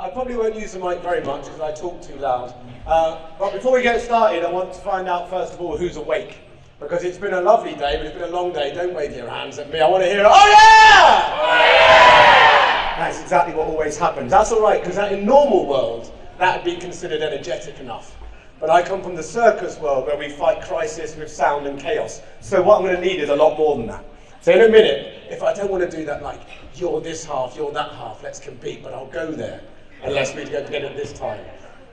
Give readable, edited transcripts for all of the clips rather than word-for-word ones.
I probably won't use the mic very much because I talk too loud. But before we get started, I want to find out first of all who's awake. Because it's been a lovely day, but it's been a long day. Don't wave your hands at me. I want to hear, oh yeah! Oh yeah! That's exactly what always happens. That's all right, because in normal world, that would be considered energetic enough. But I come from the circus world where we fight crisis with sound and chaos. So what I'm going to need is a lot more than that. So in a minute, if I don't want to do that like, you're this half, you're that half, let's compete, but I'll go there unless we go together this time.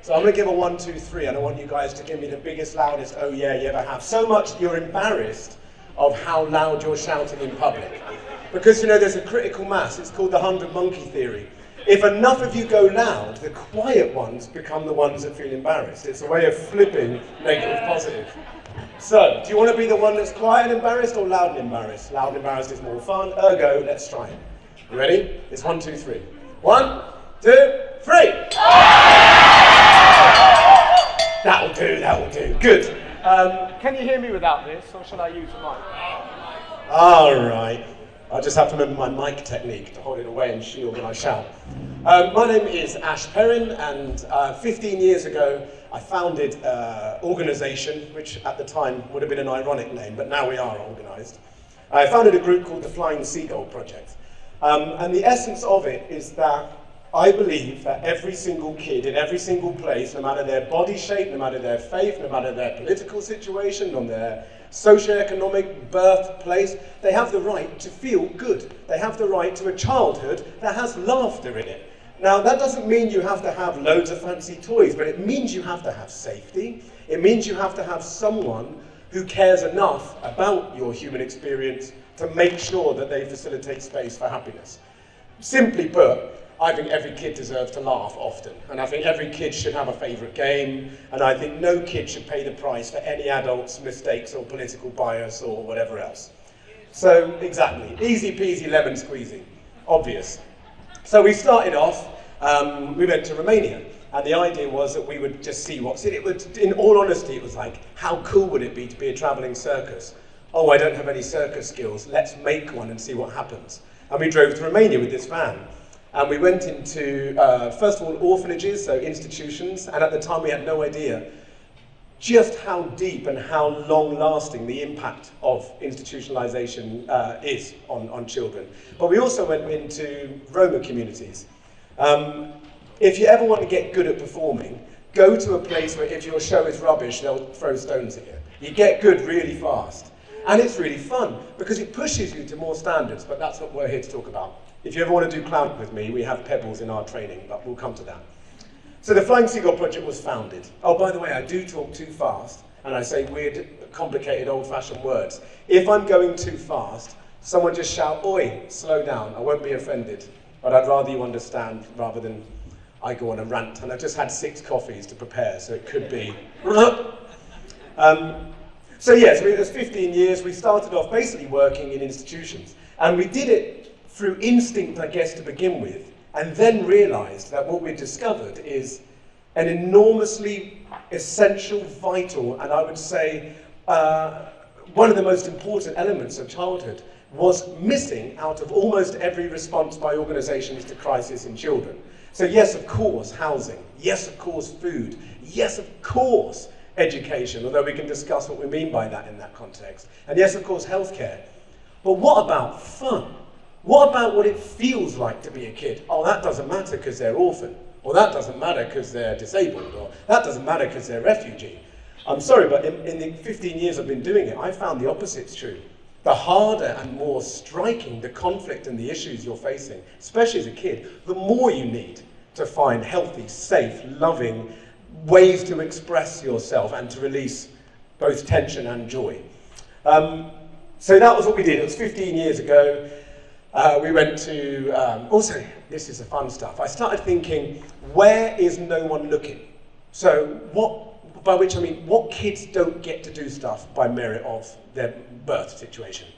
So I'm going to give a 1, 2, 3, and I want you guys to give me the biggest, loudest oh yeah you ever have. So much you're embarrassed of how loud you're shouting in public. Because you know there's a critical mass, it's called the 100 monkey theory. If enough of you go loud, the quiet ones become the ones that feel embarrassed. It's a way of flipping negative positive. So, do you want to be the one that's quiet and embarrassed or loud and embarrassed? Loud and embarrassed is more fun, ergo, let's try it. You ready? It's 1, 2, 3. 1, 2, 3! That'll do, that'll do. Good. Can you hear me without this, or shall I use the mic? All right. I just have to remember my mic technique to hold it away and shield when I shout. My name is Perrin, and 15 years ago I founded an organisation, which at the time would have been an ironic name, but now we are organised. I founded a group called the Flying Seagull Project. And the essence of it is that I believe that every single kid in every single place, no matter their body shape, no matter their faith, no matter their political situation, on their socio-economic birthplace, they have the right to feel good. They have the right to a childhood that has laughter in it. Now, that doesn't mean you have to have loads of fancy toys, but it means you have to have safety. It means you have to have someone who cares enough about your human experience to make sure that they facilitate space for happiness. Simply put, I think every kid deserves to laugh often, and I think every kid should have a favourite game, and I think no kid should pay the price for any adult's mistakes or political bias or whatever else. So, exactly, easy peasy lemon squeezy, obvious. So we started off, we went to Romania, and the idea was that we would just see what's in it. In all honesty, it was like, how cool would it be to be a travelling circus? Oh, I don't have any circus skills, let's make one and see what happens. And we drove to Romania with this van. And we went into, first of all, orphanages, so institutions, and at the time we had no idea just how deep and how long-lasting the impact of institutionalization is on children. But we also went into Roma communities. If you ever want to get good at performing, go to a place where if your show is rubbish, they'll throw stones at you. You get good really fast. And it's really fun, because it pushes you to more standards, but that's what we're here to talk about. If you ever want to do clown with me, we have pebbles in our training, but we'll come to that. So the Flying Seagull Project was founded. Oh, by the way, I do talk too fast, and I say weird, complicated, old-fashioned words. If I'm going too fast, someone just shout, oi, slow down. I won't be offended, but I'd rather you understand rather than I go on a rant. And I just had 6 coffees to prepare, so it could be... So yes, it was 15 years. We started off basically working in institutions, and we did it through instinct, I guess, to begin with, and then realized that what we discovered is an enormously essential, vital, and I would say one of the most important elements of childhood was missing out of almost every response by organizations to crisis in children. So yes, of course, housing. Yes, of course, food. Yes, of course, education, although we can discuss what we mean by that in that context. And yes, of course, healthcare. But what about fun? What about what it feels like to be a kid? Oh, that doesn't matter because they're orphan. Or that doesn't matter because they're disabled. Or that doesn't matter because they're refugee. I'm sorry, but in the 15 years I've been doing it, I found the opposite's true. The harder and more striking the conflict and the issues you're facing, especially as a kid, the more you need to find healthy, safe, loving ways to express yourself and to release both tension and joy. So that was what we did. It was 15 years ago. We went to, also, this is the fun stuff. I started thinking, where is no one looking? So by which I mean, what kids don't get to do stuff by merit of their birth situation?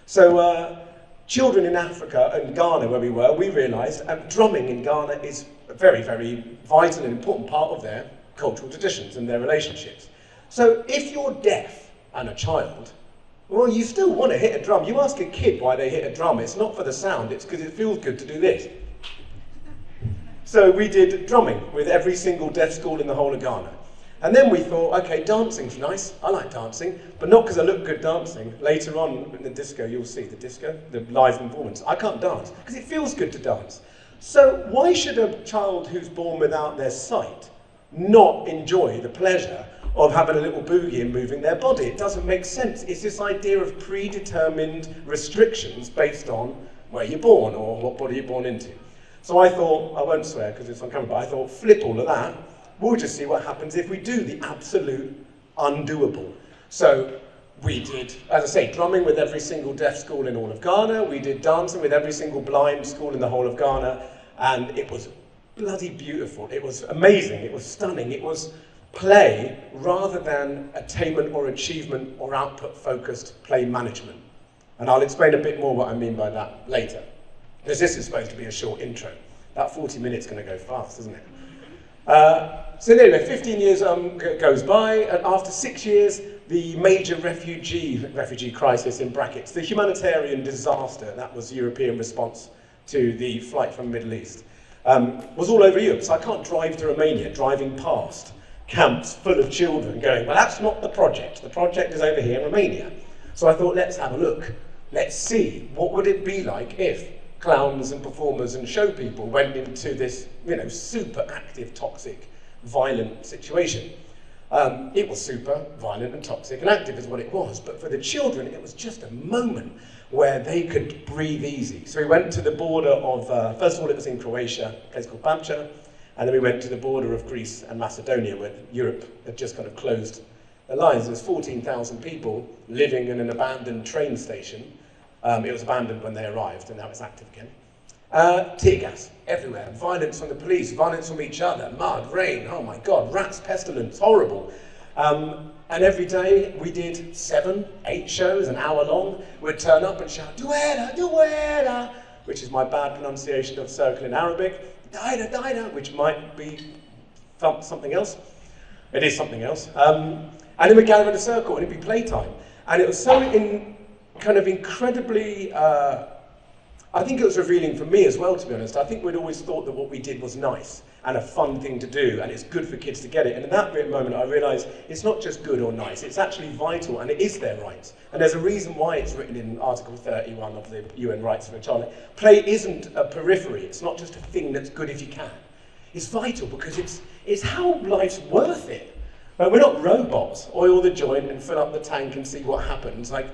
So children in Africa and Ghana, where we were, we realized drumming in Ghana is a very, very vital and important part of their cultural traditions and their relationships. So if you're deaf and a child, well, you still want to hit a drum. You ask a kid why they hit a drum, it's not for the sound, it's because it feels good to do this. So we did drumming with every single deaf school in the whole of Ghana. And then we thought, okay, dancing's nice. I like dancing, but not because I look good dancing. Later on in the disco, you'll see the live performance. I can't dance because it feels good to dance. So why should a child who's born without their sight not enjoy the pleasure of having a little boogie and moving their body? It doesn't make sense. It's this idea of predetermined restrictions based on where you're born or what body you're born into. So I thought, I won't swear because it's on camera, but I thought, flip all of that. We'll just see what happens if we do the absolute undoable. So we did, as I say, drumming with every single deaf school in all of Ghana. We did dancing with every single blind school in the whole of Ghana. And it was bloody beautiful. It was amazing. It was stunning. It was play rather than attainment or achievement or output-focused play management. And I'll explain a bit more what I mean by that later. Because this is supposed to be a short intro. That 40 minutes is going to go fast, isn't it? So anyway, 15 years goes by, and after 6 years, the major refugee crisis, in brackets, the humanitarian disaster, that was the European response to the flight from the Middle East, was all over Europe. So I can't drive to Romania, driving past camps full of children going, well, that's not the project. The project is over here in Romania. So I thought, let's have a look. Let's see, what would it be like if clowns and performers and show people went into this, super active, toxic, violent situation. It was super violent and toxic and active is what it was, but for the children, it was just a moment where they could breathe easy. So we went to the border of, first of all, it was in Croatia, a place called Babcha, and then we went to the border of Greece and Macedonia, where Europe had just kind of closed the lines. There was 14,000 people living in an abandoned train station. It was abandoned when they arrived, and now it's active again. Tear gas everywhere, violence from the police, violence from each other, mud, rain, oh my God, rats, pestilence, horrible. And every day we did 7, 8 shows, an hour long. We'd turn up and shout, Duera, Duera, which is my bad pronunciation of circle in Arabic, Daida, Daida, which might be something else. It is something else. And then we'd gather in a circle and it'd be playtime. And it was so incredibly, I think it was revealing for me as well, to be honest. I think we'd always thought that what we did was nice and a fun thing to do, and it's good for kids to get it. And in that moment, I realised it's not just good or nice, it's actually vital, and it is their rights. And there's a reason why it's written in Article 31 of the UN Rights of a Child. Play isn't a periphery, it's not just a thing that's good if you can. It's vital because it's how life's worth it. We're not robots, oil the joint and fill up the tank and see what happens. Like,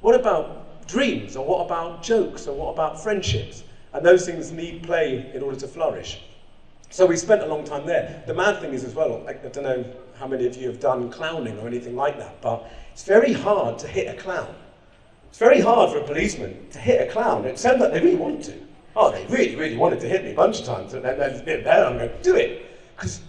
what about dreams, or what about jokes, or what about friendships? And those things need play in order to flourish. So we spent a long time there. The mad thing is as well, I don't know how many of you have done clowning or anything like that, but it's very hard to hit a clown. It's very hard for a policeman to hit a clown. It sounds like they really want to. Oh, they really, really wanted to hit me a bunch of times. And then I'm going, do it. Because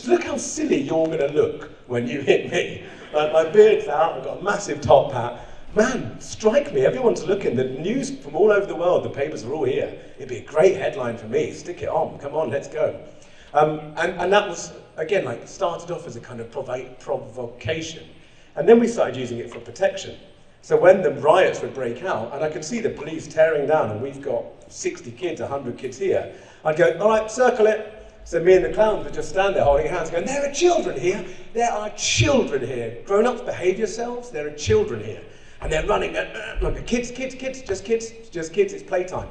look how silly you're going to look when you hit me. Like, my beard's out, I've got a massive top hat. Man, strike me, everyone's looking. The news from all over the world, the papers are all here. It'd be a great headline for me. Stick it on, come on, let's go. And that was, again, like started off as a kind of provocation. And then we started using it for protection. So when the riots would break out, and I could see the police tearing down, and we've got 60 kids, 100 kids here, I'd go, all right, circle it. So me and the clowns would just stand there holding hands going, there are children here, there are children here. Grown-ups, behave yourselves, there are children here. And they're running, like, kids, just kids, it's playtime.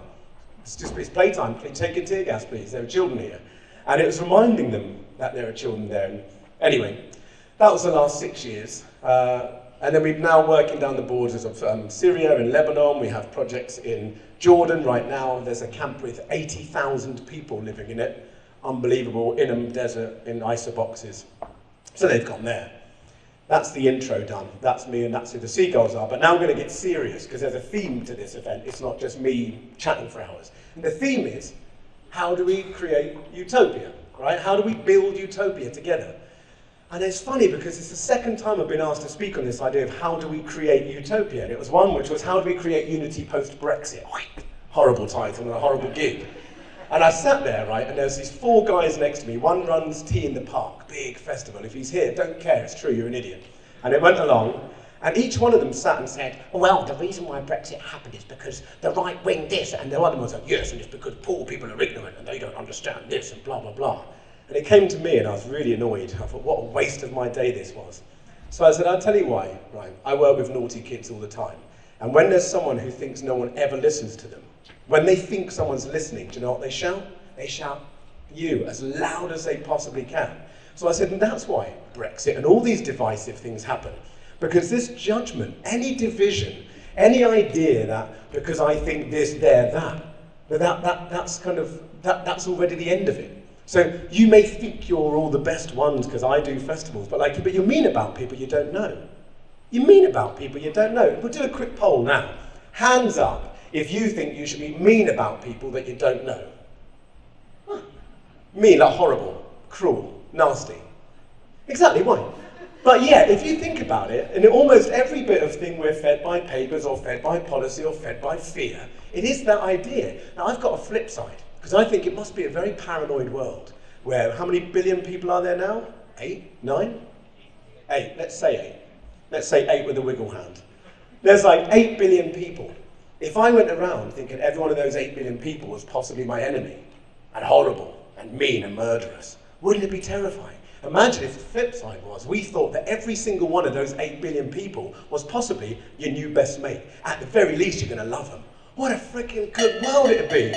It's playtime, please take your tear gas, please, there are children here. And it was reminding them that there are children there. And anyway, that was the last 6 years. And then we're now working down the borders of Syria and Lebanon. We have projects in Jordan right now. There's a camp with 80,000 people living in it. Unbelievable, in a desert, in ISO boxes. So they've gone there. That's the intro done. That's me and that's who the seagulls are. But now I'm going to get serious because there's a theme to this event. It's not just me chatting for hours. And the theme is, how do we create utopia, right? How do we build utopia together? And it's funny because it's the second time I've been asked to speak on this idea of how do we create utopia. And it was one which was how do we create unity post-Brexit? Horrible title and a horrible gig. And I sat there, right, and there's these 4 guys next to me. One runs Tea in the Park, big festival. If he's here, don't care, it's true, you're an idiot. And it went along, And each one of them sat and said, well, the reason why Brexit happened is because the right wing this, and the other one was like, yes, and it's because poor people are ignorant and they don't understand this, and blah, blah, blah. And it came to me and I was really annoyed. I thought, what a waste of my day this was. So I said, I'll tell you why, right? I work with naughty kids all the time. And when there's someone who thinks no one ever listens to them, when they think someone's listening, do you know what they shout? They shout you as loud as they possibly can. So I said, and that's why Brexit and all these divisive things happen. Because this judgment, any division, any idea that because I think this, they're that's already the end of it. So you may think you're all the best ones because I do festivals, but you're mean about people you don't know. You're mean about people you don't know. We'll do a quick poll now. Hands up if you think you should be mean about people that you don't know. Huh. Mean, like horrible, cruel, nasty. Exactly, why? But yeah, if you think about it, in almost every bit of thing we're fed by papers or fed by policy or fed by fear, it is that idea. Now I've got a flip side, because I think it must be a very paranoid world, where how many billion people are there now? 8? 9? 8, let's say 8. Let's say 8 with a wiggle hand. There's like 8 billion people. If I went around thinking every one of those 8 billion people was possibly my enemy, and horrible, and mean, and murderous, wouldn't it be terrifying? Imagine if the flip side was, we thought that every single one of those 8 billion people was possibly your new best mate. At the very least, you're going to love them. What a freaking good world it'd be.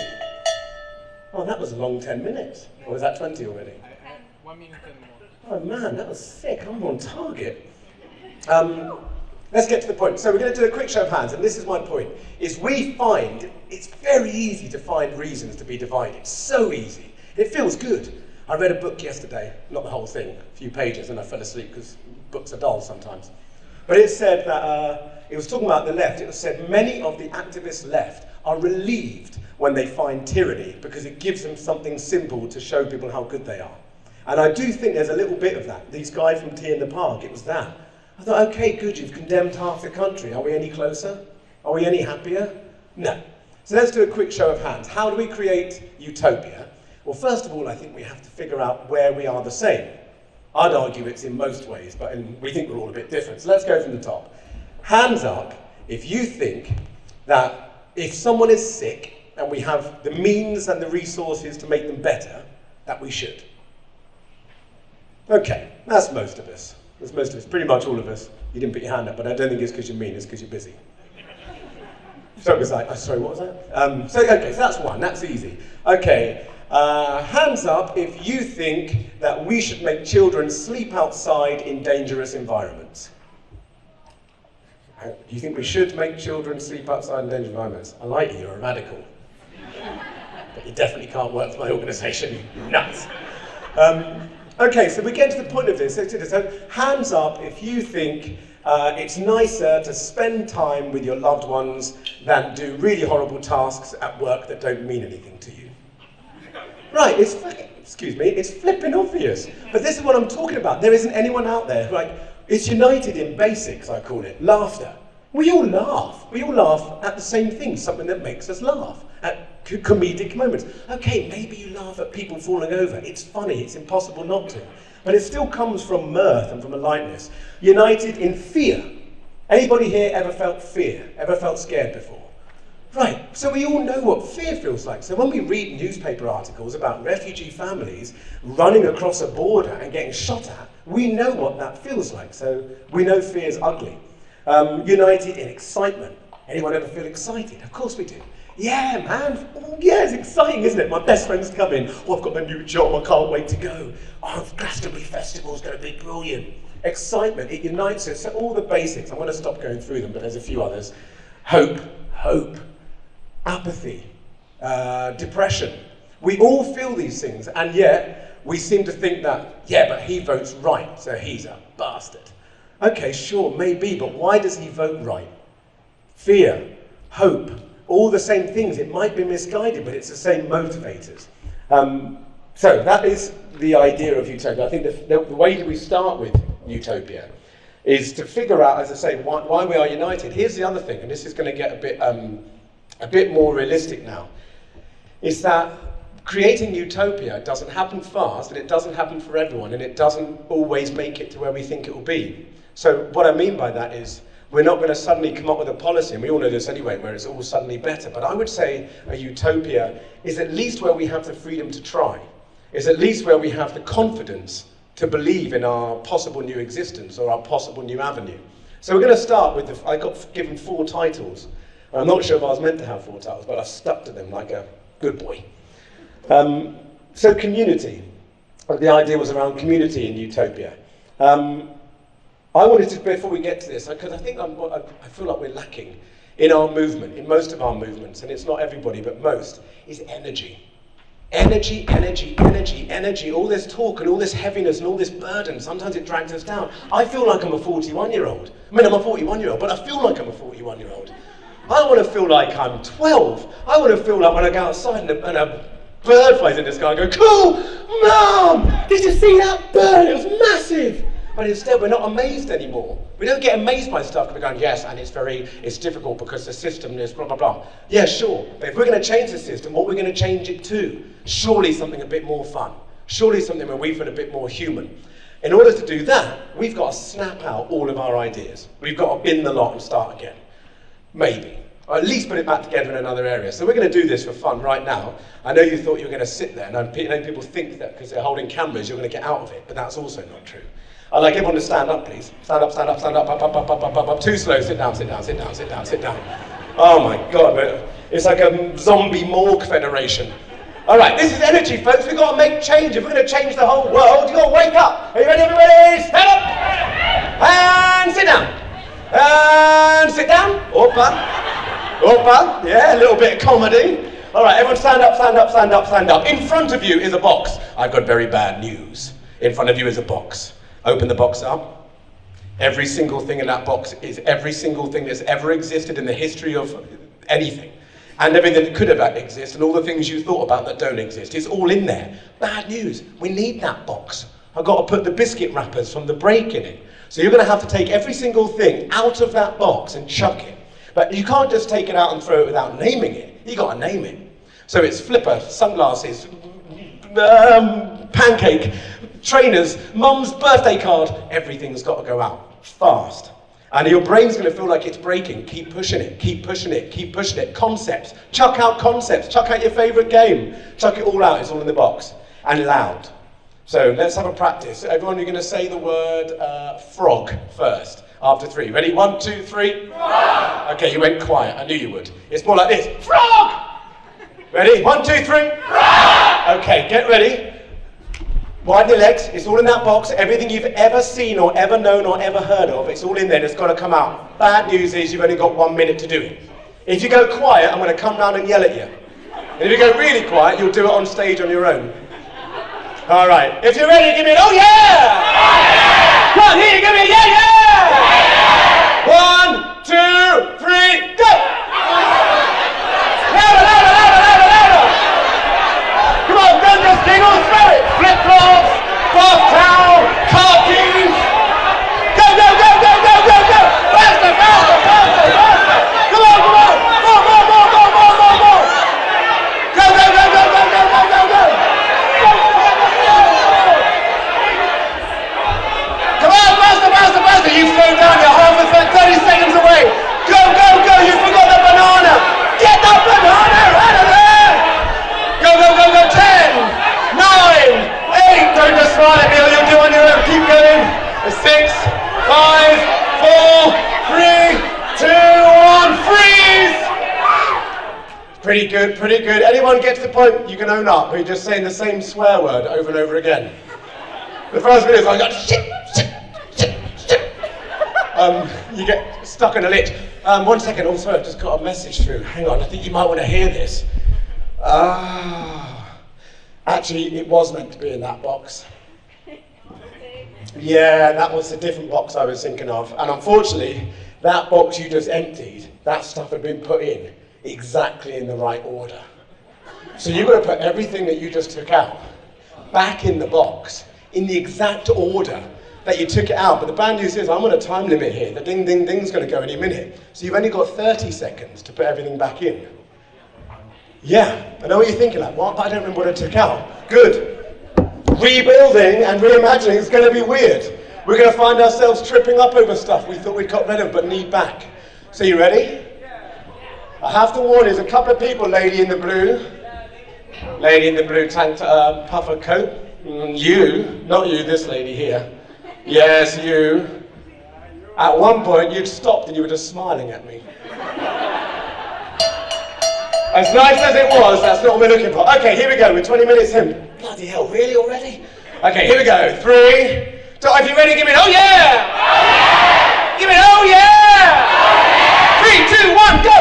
Oh, that was a long 10 minutes. Or was that 20 already? 1 minute and more. Oh man, that was sick. I'm on target. Let's get to the point. So we're going to do a quick show of hands, and this is my point, is we find it's very easy to find reasons to be divided. So easy. It feels good. I read a book yesterday, not the whole thing, a few pages, and I fell asleep because books are dull sometimes. But it said that, it was talking about the left, it said many of the activist left are relieved when they find tyranny because it gives them something simple to show people how good they are. And I do think there's a little bit of that. These guys from Tea in the Park, it was that. I thought, okay, good, you've condemned half the country. Are we any closer? Are we any happier? No. So let's do a quick show of hands. How do we create utopia? Well, first of all, I think we have to figure out where we are the same. I'd argue it's in most ways, but we think we're all a bit different. So let's go from the top. Hands up if you think that if someone is sick and we have the means and the resources to make them better, that we should. Okay, that's most of us. That's most of us, pretty much all of us. You didn't put your hand up, but I don't think it's because you're mean, it's because you're busy. So it was like, oh, sorry, what was that? So that's one, that's easy. Okay, hands up if you think that we should make children sleep outside in dangerous environments. Do you think we should make children sleep outside in dangerous environments? I like you, you're a radical. But you definitely can't work for my organisation, you nuts. Okay, so we get to the point of this. So hands up if you think it's nicer to spend time with your loved ones than do really horrible tasks at work that don't mean anything to you. Right, it's flipping obvious. But this is what I'm talking about. There isn't anyone out there who, it's united in basics, I call it, laughter. We all laugh. We all laugh at the same thing, something that makes us laugh, at comedic moments. Okay, maybe you laugh at people falling over. It's funny, it's impossible not to. But it still comes from mirth and from a lightness. United in fear. Anybody here ever felt fear? Ever felt scared before? Right, so we all know what fear feels like. So when we read newspaper articles about refugee families running across a border and getting shot at, we know what that feels like. So we know fear is ugly. United in excitement. Anyone ever feel excited? Of course we do. Yeah, man. Yeah, it's exciting, isn't it? My best friend's coming. Oh, I've got my new job. I can't wait to go. Oh, Glastonbury Festival's going to be brilliant. Excitement. It unites us. So all the basics. I'm going to stop going through them, but there's a few others. Hope. Apathy. Depression. We all feel these things, and yet we seem to think that, yeah, but he votes right, so he's a bastard. Okay, sure, maybe, but why does he vote right? Fear, hope, all the same things. It might be misguided, but it's the same motivators. So that is the idea of utopia. I think the way that we start with utopia is to figure out, as I say, why we are united. Here's the other thing, and this is going to get a bit more realistic now, is that creating utopia doesn't happen fast, and it doesn't happen for everyone, and it doesn't always make it to where we think it will be. So what I mean by that is, We're not going to suddenly come up with a policy, and we all know this anyway, where it's all suddenly better. But I would say a utopia is at least where we have the freedom to try. It's at least where we have the confidence to believe in our possible new existence or our possible new avenue. So we're going to start with, I got given 4 titles. I'm not sure if I was meant to have 4 titles, but I've stuck to them like a good boy. So community. The idea was around community in utopia. I wanted to, before we get to this, because I think I feel like we're lacking in our movement, in most of our movements, and it's not everybody, but most, is energy. Energy, energy, energy, energy, all this talk and all this heaviness and all this burden, sometimes it drags us down. I feel like I'm a 41-year-old. I mean, I'm a 41-year-old, but I feel like I'm a 41-year-old. I want to feel like I'm 12. I want to feel like when I go outside and a bird flies in the sky, I go, cool, Mom, did you see that bird? It was massive. But instead, we're not amazed anymore. We don't get amazed by stuff. We're going, yes, and it's difficult because the system is blah, blah, blah. Yeah, sure. But if we're going to change the system, what we're going to change it to? Surely something a bit more fun. Surely something where we feel a bit more human. In order to do that, we've got to snap out all of our ideas. We've got to bin the lot and start again. Maybe. Or at least put it back together in another area. So we're going to do this for fun right now. I know you thought you were going to sit there. And I know people think that because they're holding cameras, you're going to get out of it. But that's also not true. I'd like everyone to stand up, please. Stand up, stand up, stand up, up, up, up, up, up, up, up. Too slow. Sit down, sit down, sit down, sit down, sit down. Oh my God, it's like a zombie morgue federation. All right, this is energy, folks. We've got to make change. If we're going to change the whole world, you've got to wake up. Are you ready, everybody? Stand up. And sit down. And sit down. Opa. Opa. Yeah, a little bit of comedy. All right, everyone stand up, stand up, stand up, stand up. In front of you is a box. I've got very bad news. In front of you is a box. Open the box up. Every single thing in that box is every single thing that's ever existed in the history of anything. And everything that could have existed, and all the things you thought about that don't exist. It's all in there. Bad news. We need that box. I've got to put the biscuit wrappers from the break in it. So you're going to have to take every single thing out of that box and chuck it. But you can't just take it out and throw it without naming it. You've got to name it. So it's flipper, sunglasses, pancake, trainers, mum's birthday card. Everything's got to go out fast. And your brain's going to feel like it's breaking. Keep pushing it, keep pushing it, keep pushing it. Concepts. Chuck out concepts. Chuck out your favourite game. Chuck it all out. It's all in the box. And loud. So let's have a practice. Everyone, you're going to say the word frog first. After 3. Ready? 1, 2, 3. Frog! Okay, you went quiet. I knew you would. It's more like this. Frog! Ready? 1, 2, 3. Frog! Okay, get ready. Widen your legs. It's all in that box. Everything you've ever seen or ever known or ever heard of, it's all in there. It's got to come out. Bad news is you've only got 1 minute to do it. If you go quiet, I'm going to come down and yell at you. And if you go really quiet, you'll do it on stage on your own. All right. If you're ready, give me an oh yeah! Come on, here, give me a yeah, yeah! 1, 2, 3, go! Louder, louder, louder, louder, louder! Come on, don't just giggle, throw it! Flip-flops, cloth towel, car keys! Go, go, go, go, go, go, go! Faster, faster, faster, faster! Come on, come on! More, more, more, more, more, more, more! Go, go, go, go, go, go, go, go, go! Come on, faster, faster, faster! You slow down, you're half a 30 seconds away! Go, go, go! You forgot the banana! Get that banana out of there! Go, go, go, go! 10, 9, 8! Don't just smile at me, or you'll do on your own. Keep going. 6, 5, 4, 3, 2, 1. Freeze! Pretty good, pretty good. Anyone get to the point you can own up? Or you're just saying the same swear word over and over again? The first bit is I got shit, shit, shit, shit. You get stuck in a lit. 1 second. Also, I just got a message through. Hang on, I think you might want to hear this. Actually, it was meant to be in that box. Yeah, that was a different box I was thinking of. And unfortunately, that box you just emptied, that stuff had been put in exactly in the right order. So you've got to put everything that you just took out back in the box in the exact order that you took it out. But the bad news is I'm on a time limit here. The ding, ding, ding's going to go any minute. So you've only got 30 seconds to put everything back in. Yeah, I know what you're thinking, like, what? I don't remember what I took out. Good. Rebuilding and reimagining is going to be weird. We're going to find ourselves tripping up over stuff we thought we'd got rid of but need back. So you ready? I have to warn you, there's a couple of people, lady in the blue tank puffer coat. You, not you, this lady here. Yes, you. At one point, you'd stopped and you were just smiling at me. As nice as it was, that's not what we're looking for. Okay, here we go, we're 20 minutes in. Bloody hell, really already? Okay, here we go. 3, 2, if you're ready, give me an oh yeah! Give me an oh yeah! 3, 2, 1, go!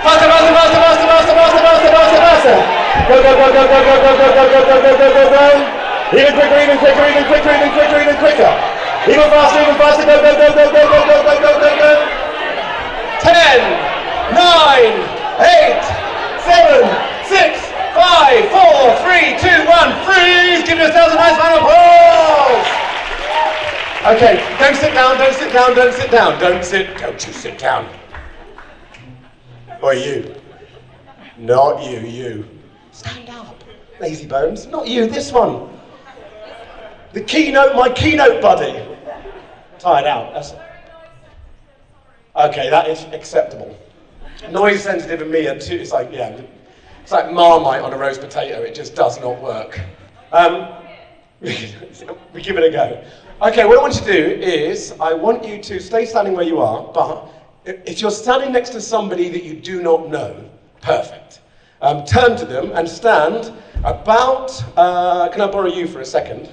Faster, faster, faster, faster, faster, faster, faster, faster, faster! Go, go, go, go, go, go, go, go, go, go, go, go, go, go! Even quicker, even quicker, even quicker, even quicker, even quicker! Even faster, go, go, go, go, go, go, go, go, go, go, go! 10, 9, 8, 7, 6, 5, 4, 3, 2, 1, freeze! Give yourselves a nice round of applause! Okay, don't sit down, don't sit down, don't sit down, don't you sit down. Or you. Not you, you. Stand up, lazy bones. Not you, this one. The keynote, my keynote buddy. Tired out, that's it. Okay, that is acceptable. Noise sensitive and me are too, it's like, yeah, it's like Marmite on a roast potato, it just does not work. We give it a go. Okay, what I want you to do is, I want you to stay standing where you are, but if you're standing next to somebody that you do not know, perfect. Turn to them and stand about, can I borrow you for a second?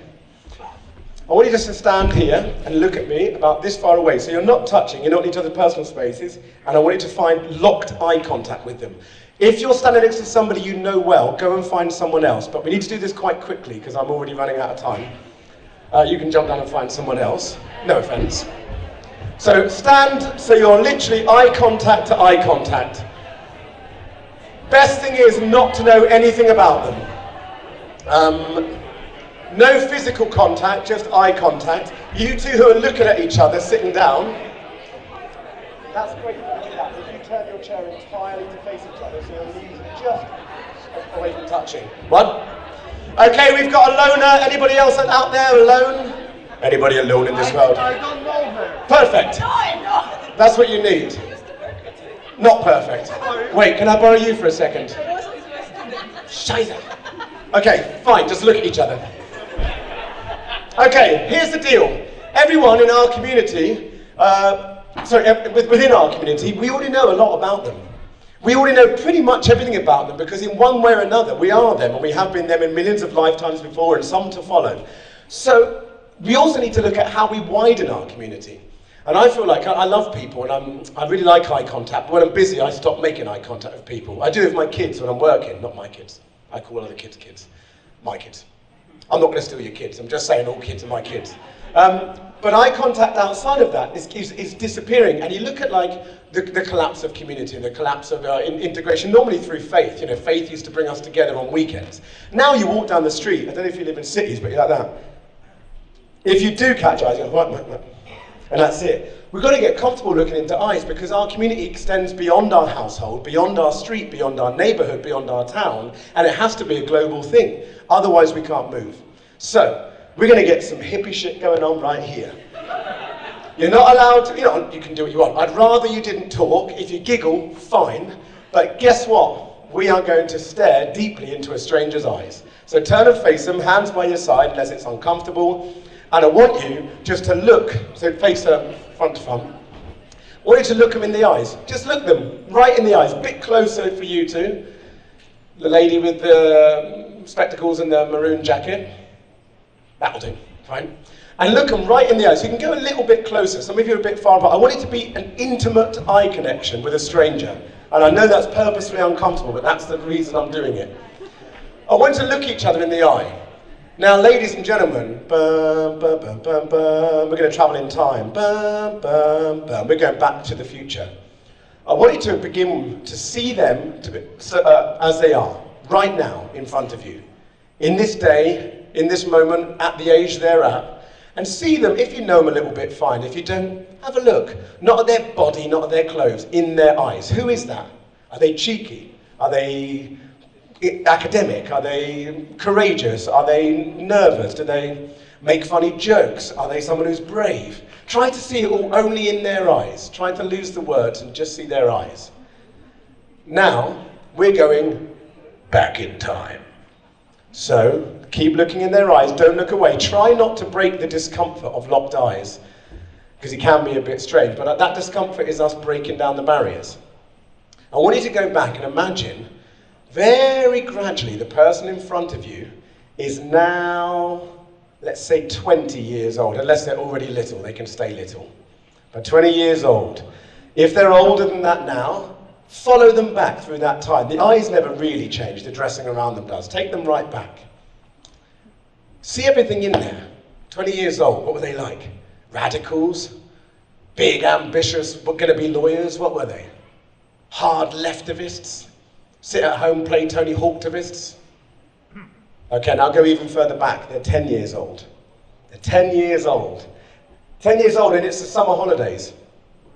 I want you just to stand here and look at me about this far away. So you're not touching, you're not in each other's personal spaces, and I want you to find locked eye contact with them. If you're standing next to somebody you know well, go and find someone else. But we need to do this quite quickly because I'm already running out of time. You can jump down and find someone else. No offense. So stand, so you're literally eye contact to eye contact. Best thing is not to know anything about them. No physical contact, just eye contact. You two who are looking at each other, sitting down. That's great. If you turn your chair entirely to face each other, so your knees are just away from touching. One. Okay, we've got a loner. Anybody else out there alone? Anybody alone in this world? I don't know her. Perfect. No. That's what you need. Not perfect. Wait, can I borrow you for a second? Scheiße. Okay, fine, just look at each other. Okay, here's the deal. Everyone in our community, within our community, we already know a lot about them. We already know pretty much everything about them because in one way or another, we are them and we have been them in millions of lifetimes before and some to follow. So we also need to look at how we widen our community. And I feel like I love people and I really like eye contact. But when I'm busy, I stop making eye contact with people. I do with my kids when I'm working, not my kids. I call other kids kids. My kids. I'm not going to steal your kids. I'm just saying all kids are my kids. But eye contact outside of that is disappearing. And you look at like the collapse of community, the collapse of integration, normally through faith. You know, faith used to bring us together on weekends. Now you walk down the street. I don't know if you live in cities, but you're like that. If you do catch eyes, you go, what? And that's it. We've got to get comfortable looking into eyes because our community extends beyond our household, beyond our street, beyond our neighborhood, beyond our town, and it has to be a global thing. Otherwise, we can't move. So, we're going to get some hippie shit going on right here. You're not allowed to, you can do what you want. I'd rather you didn't talk. If you giggle, fine. But guess what? We are going to stare deeply into a stranger's eyes. So turn and face them, hands by your side, unless it's uncomfortable. And I want you just to look, so face them front to front. I want you to look them in the eyes. Just look them right in the eyes. A bit closer for you two. The lady with the spectacles and the maroon jacket. That'll do, fine. And look them right in the eyes. You can go a little bit closer. Some of you are a bit far apart. I want it to be an intimate eye connection with a stranger. And I know that's purposefully uncomfortable, but that's the reason I'm doing it. I want you to look each other in the eye. Now, ladies and gentlemen, we're going to travel in time. We're going back to the future. I want you to begin to see them as they are, right now, in front of you. In this day, in this moment, at the age they're at. And see them, if you know them a little bit, fine. If you don't, have a look. Not at their body, not at their clothes, in their eyes. Who is that? Are they cheeky? Are they academic? Are they courageous? Are they nervous? Do they Make funny jokes. Are they someone who's brave? Try to see it all only in their eyes. Try to lose the words and just see their eyes. Now, we're going back in time. So, keep looking in their eyes, don't look away. Try not to break the discomfort of locked eyes, because it can be a bit strange, but that discomfort is us breaking down the barriers. I want you to go back and imagine, very gradually, the person in front of you is now, let's say 20 years old, unless they're already little, they can stay little. But 20 years old. If they're older than that now, follow them back through that time. The eyes never really change, the dressing around them does. Take them right back. See everything in there. 20 years old, what were they like? Radicals? Big, ambitious, going to be lawyers? What were they? Hard leftivists? Sit at home, play Tony Hawktivists? Okay, now go even further back. They're 10 years old. They're 10 years old. 10 years old and it's the summer holidays.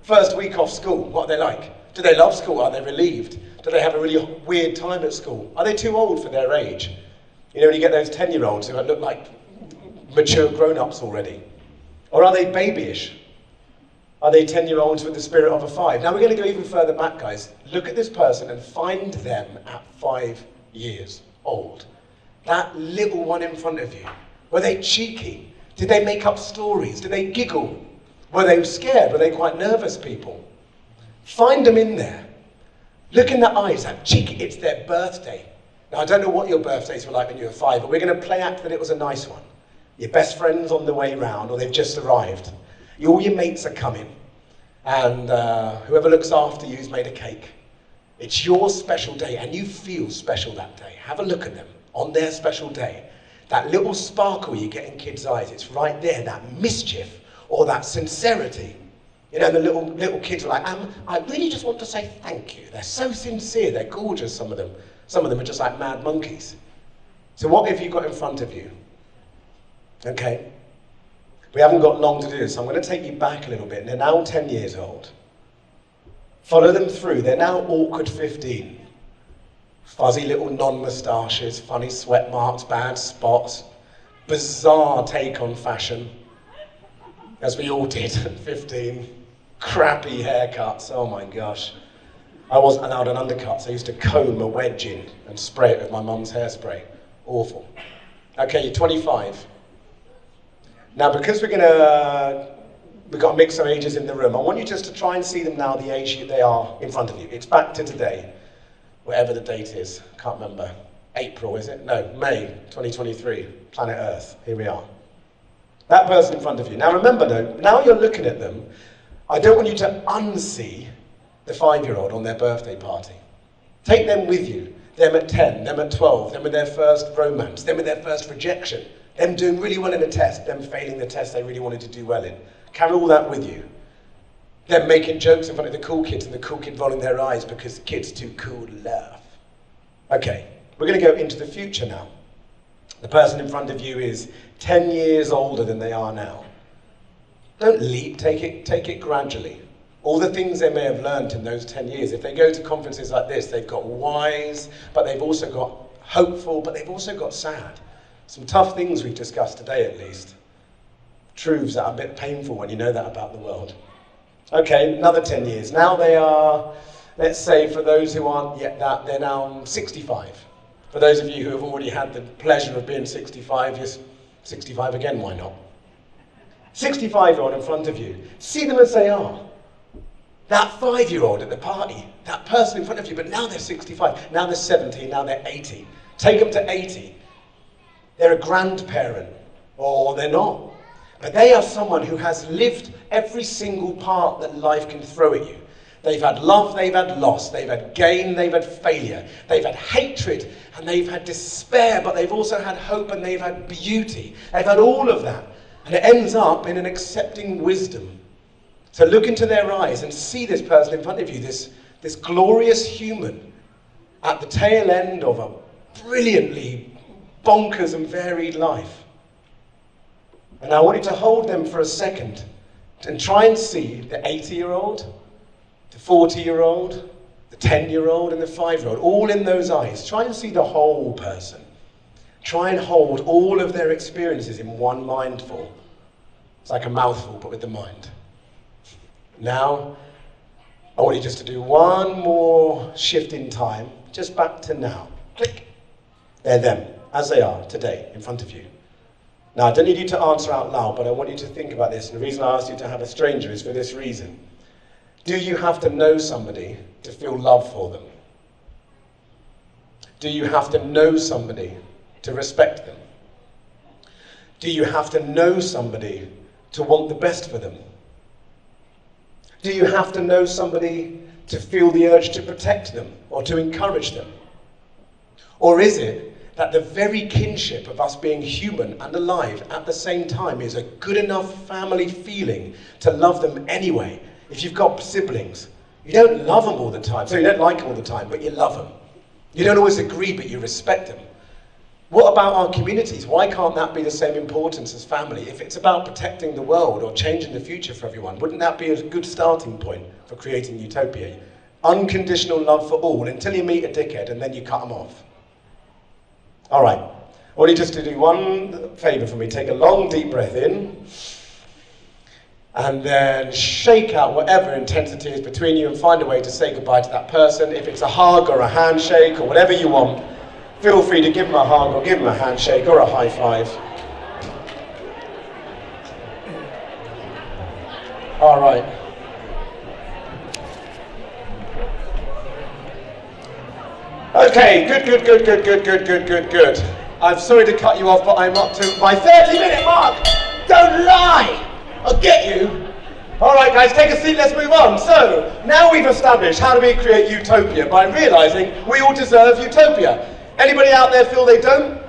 First week off school, what are they like? Do they love school? Are they relieved? Do they have a really weird time at school? Are they too old for their age? You know, when you get those 10-year-olds who look like mature grown-ups already. Or are they babyish? Are they 10-year-olds with the spirit of a 5? Now we're going to go even further back, guys. Look at this person and find them at 5 years old. That little one in front of you. Were they cheeky? Did they make up stories? Did they giggle? Were they scared? Were they quite nervous people? Find them in there. Look in their eyes, that cheeky, it's their birthday. Now, I don't know what your birthdays were like when you were 5, but we're going to play act that it was a nice one. Your best friend's on the way round, or they've just arrived. All your mates are coming, and whoever looks after you's made a cake. It's your special day, and you feel special that day. Have a look at them on their special day. That little sparkle you get in kids' eyes, it's right there, that mischief, or that sincerity. You know, the little kids are like, I really just want to say thank you. They're so sincere, they're gorgeous, some of them. Some of them are just like mad monkeys. So what have you got in front of you? Okay, we haven't got long to do this, so I'm going to take you back a little bit. They're now 10 years old. Follow them through. They're now awkward 15. Fuzzy little non-moustaches, funny sweat marks, bad spots, bizarre take on fashion, as we all did at 15. Crappy haircuts, oh my gosh. I wasn't allowed an undercut, so I used to comb a wedge in and spray it with my mum's hairspray. Awful. Okay, you're 25. Now, because we've got a mix of ages in the room, I want you just to try and see them now, the age they are in front of you. It's back to today, whatever the date is. Can't remember. April, is it? No, May 2023, planet Earth. Here we are. That person in front of you. Now remember though, now you're looking at them, I don't want you to unsee the 5-year-old on their birthday party. Take them with you. Them at 10, them at 12, them with their first romance, them with their first rejection, them doing really well in a test, them failing the test they really wanted to do well in. Carry all that with you. Them making jokes in front of the cool kids and the cool kid rolling their eyes because the kid's too cool to laugh. Okay, we're going to go into the future now. The person in front of you is 10 years older than they are now. Don't leap, take it gradually. All the things they may have learned in those 10 years, if they go to conferences like this, they've got wise, but they've also got hopeful, but they've also got sad. Some tough things we've discussed today at least. Truths that are a bit painful when you know that about the world. Okay, another 10 years. Now they are, let's say for those who aren't yet that, they're now 65. For those of you who have already had the pleasure of being 65, you're 65 again, why not? 65-year-old in front of you. See them as they are. That 5-year-old at the party, that person in front of you, but now they're 65, now they're 70, now they're 80. Take them to 80. They're a grandparent, or they're not. But they are someone who has lived every single part that life can throw at you. They've had love, they've had loss, they've had gain, they've had failure, they've had hatred, and they've had despair, but they've also had hope and they've had beauty. They've had all of that. And it ends up in an accepting wisdom. So look into their eyes and see this person in front of you, this glorious human at the tail end of a brilliantly bonkers and varied life. And I want you to hold them for a second and try and see the 80-year-old, the 40-year-old, the 10-year-old and the 5-year-old, all in those eyes. Try and see the whole person. Try and hold all of their experiences in one mindful. It's like a mouthful, but with the mind. Now, I want you just to do one more shift in time, just back to now. Click. They're them, as they are today, in front of you. Now, I don't need you to answer out loud, but I want you to think about this. And the reason I asked you to have a stranger is for this reason. Do you have to know somebody to feel love for them? Do you have to know somebody to respect them? Do you have to know somebody to want the best for them? Do you have to know somebody to feel the urge to protect them or to encourage them? Or is it that the very kinship of us being human and alive at the same time is a good enough family feeling to love them anyway? If you've got siblings, you don't love them all the time, so you don't like them all the time, but you love them. You don't always agree, but you respect them. What about our communities? Why can't that be the same importance as family? If it's about protecting the world or changing the future for everyone, wouldn't that be a good starting point for creating utopia? Unconditional love for all until you meet a dickhead and then you cut them off. All right, I want you just to do one favour for me. Take a long, deep breath in and then shake out whatever intensity is between you and find a way to say goodbye to that person. If it's a hug or a handshake or whatever you want, feel free to give them a hug or give them a handshake or a high five. All right. Okay, good. I'm sorry to cut you off, but I'm up to my 30-minute mark. Don't lie. I'll get you. All right, guys, take a seat. Let's move on. So, now we've established how do we create utopia by realizing we all deserve utopia. Anybody out there feel they don't?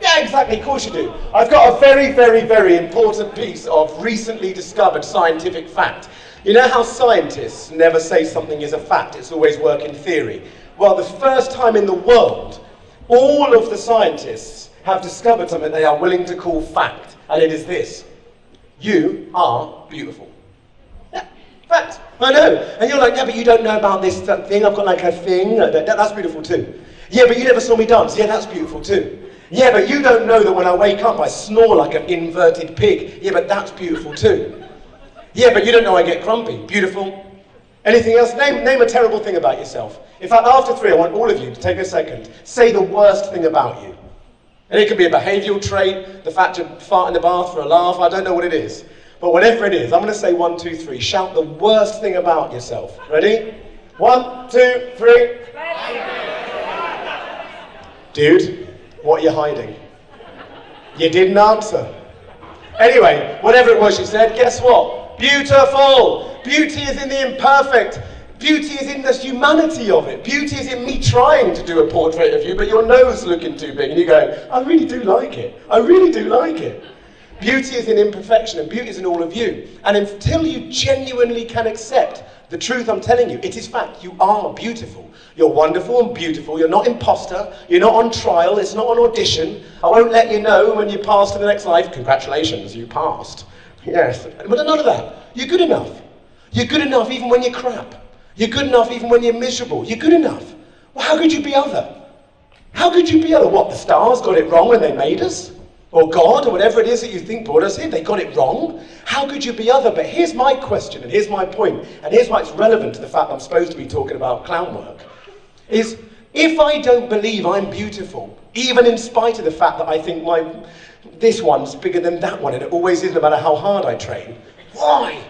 Yeah, exactly, of course you do. I've got a very important piece of recently discovered scientific fact. You know how scientists never say something is a fact, it's always work in theory. Well, the first time in the world, all of the scientists have discovered something they are willing to call fact, and it is this. You are beautiful. Yeah, fact, I know. And you're like, yeah, but you don't know about this thing, I've got like a thing, that's beautiful too. Yeah, but you never saw me dance. Yeah, that's beautiful too. Yeah, but you don't know that when I wake up I snore like an inverted pig. Yeah, but that's beautiful too. Yeah, but you don't know I get grumpy. Beautiful. Anything else? Name a terrible thing about yourself. In fact, after 3, I want all of you to take a second. Say the worst thing about you. And it could be a behavioural trait, the fact you fart in the bath for a laugh, I don't know what it is. But whatever it is, I'm going to say 1, 2, 3. Shout the worst thing about yourself. Ready? 1, 2, 3. Dude, what are you hiding? You didn't answer. Anyway, whatever it was you said, guess what? Beautiful! Beauty is in the imperfect. Beauty is in the humanity of it. Beauty is in me trying to do a portrait of you, but your nose looking too big, and you go, I really do like it. I really do like it. Beauty is in imperfection, and beauty is in all of you. And until you genuinely can accept the truth I'm telling you, it is fact, you are beautiful. You're wonderful and beautiful. You're not imposter. You're not on trial. It's not an audition. I won't let you know when you pass to the next life. Congratulations, you passed. Yes, but none of that. You're good enough. You're good enough even when you're crap. You're good enough even when you're miserable. You're good enough. Well, how could you be other? How could you be other? What, the stars got it wrong when they made us? Or God, or whatever it is that you think brought us here, they got it wrong? How could you be other? But here's my question, and here's my point, and here's why it's relevant to the fact I'm supposed to be talking about clown work, is if I don't believe I'm beautiful, even in spite of the fact that I think this one's bigger than that one, and it always is no matter how hard I train, why?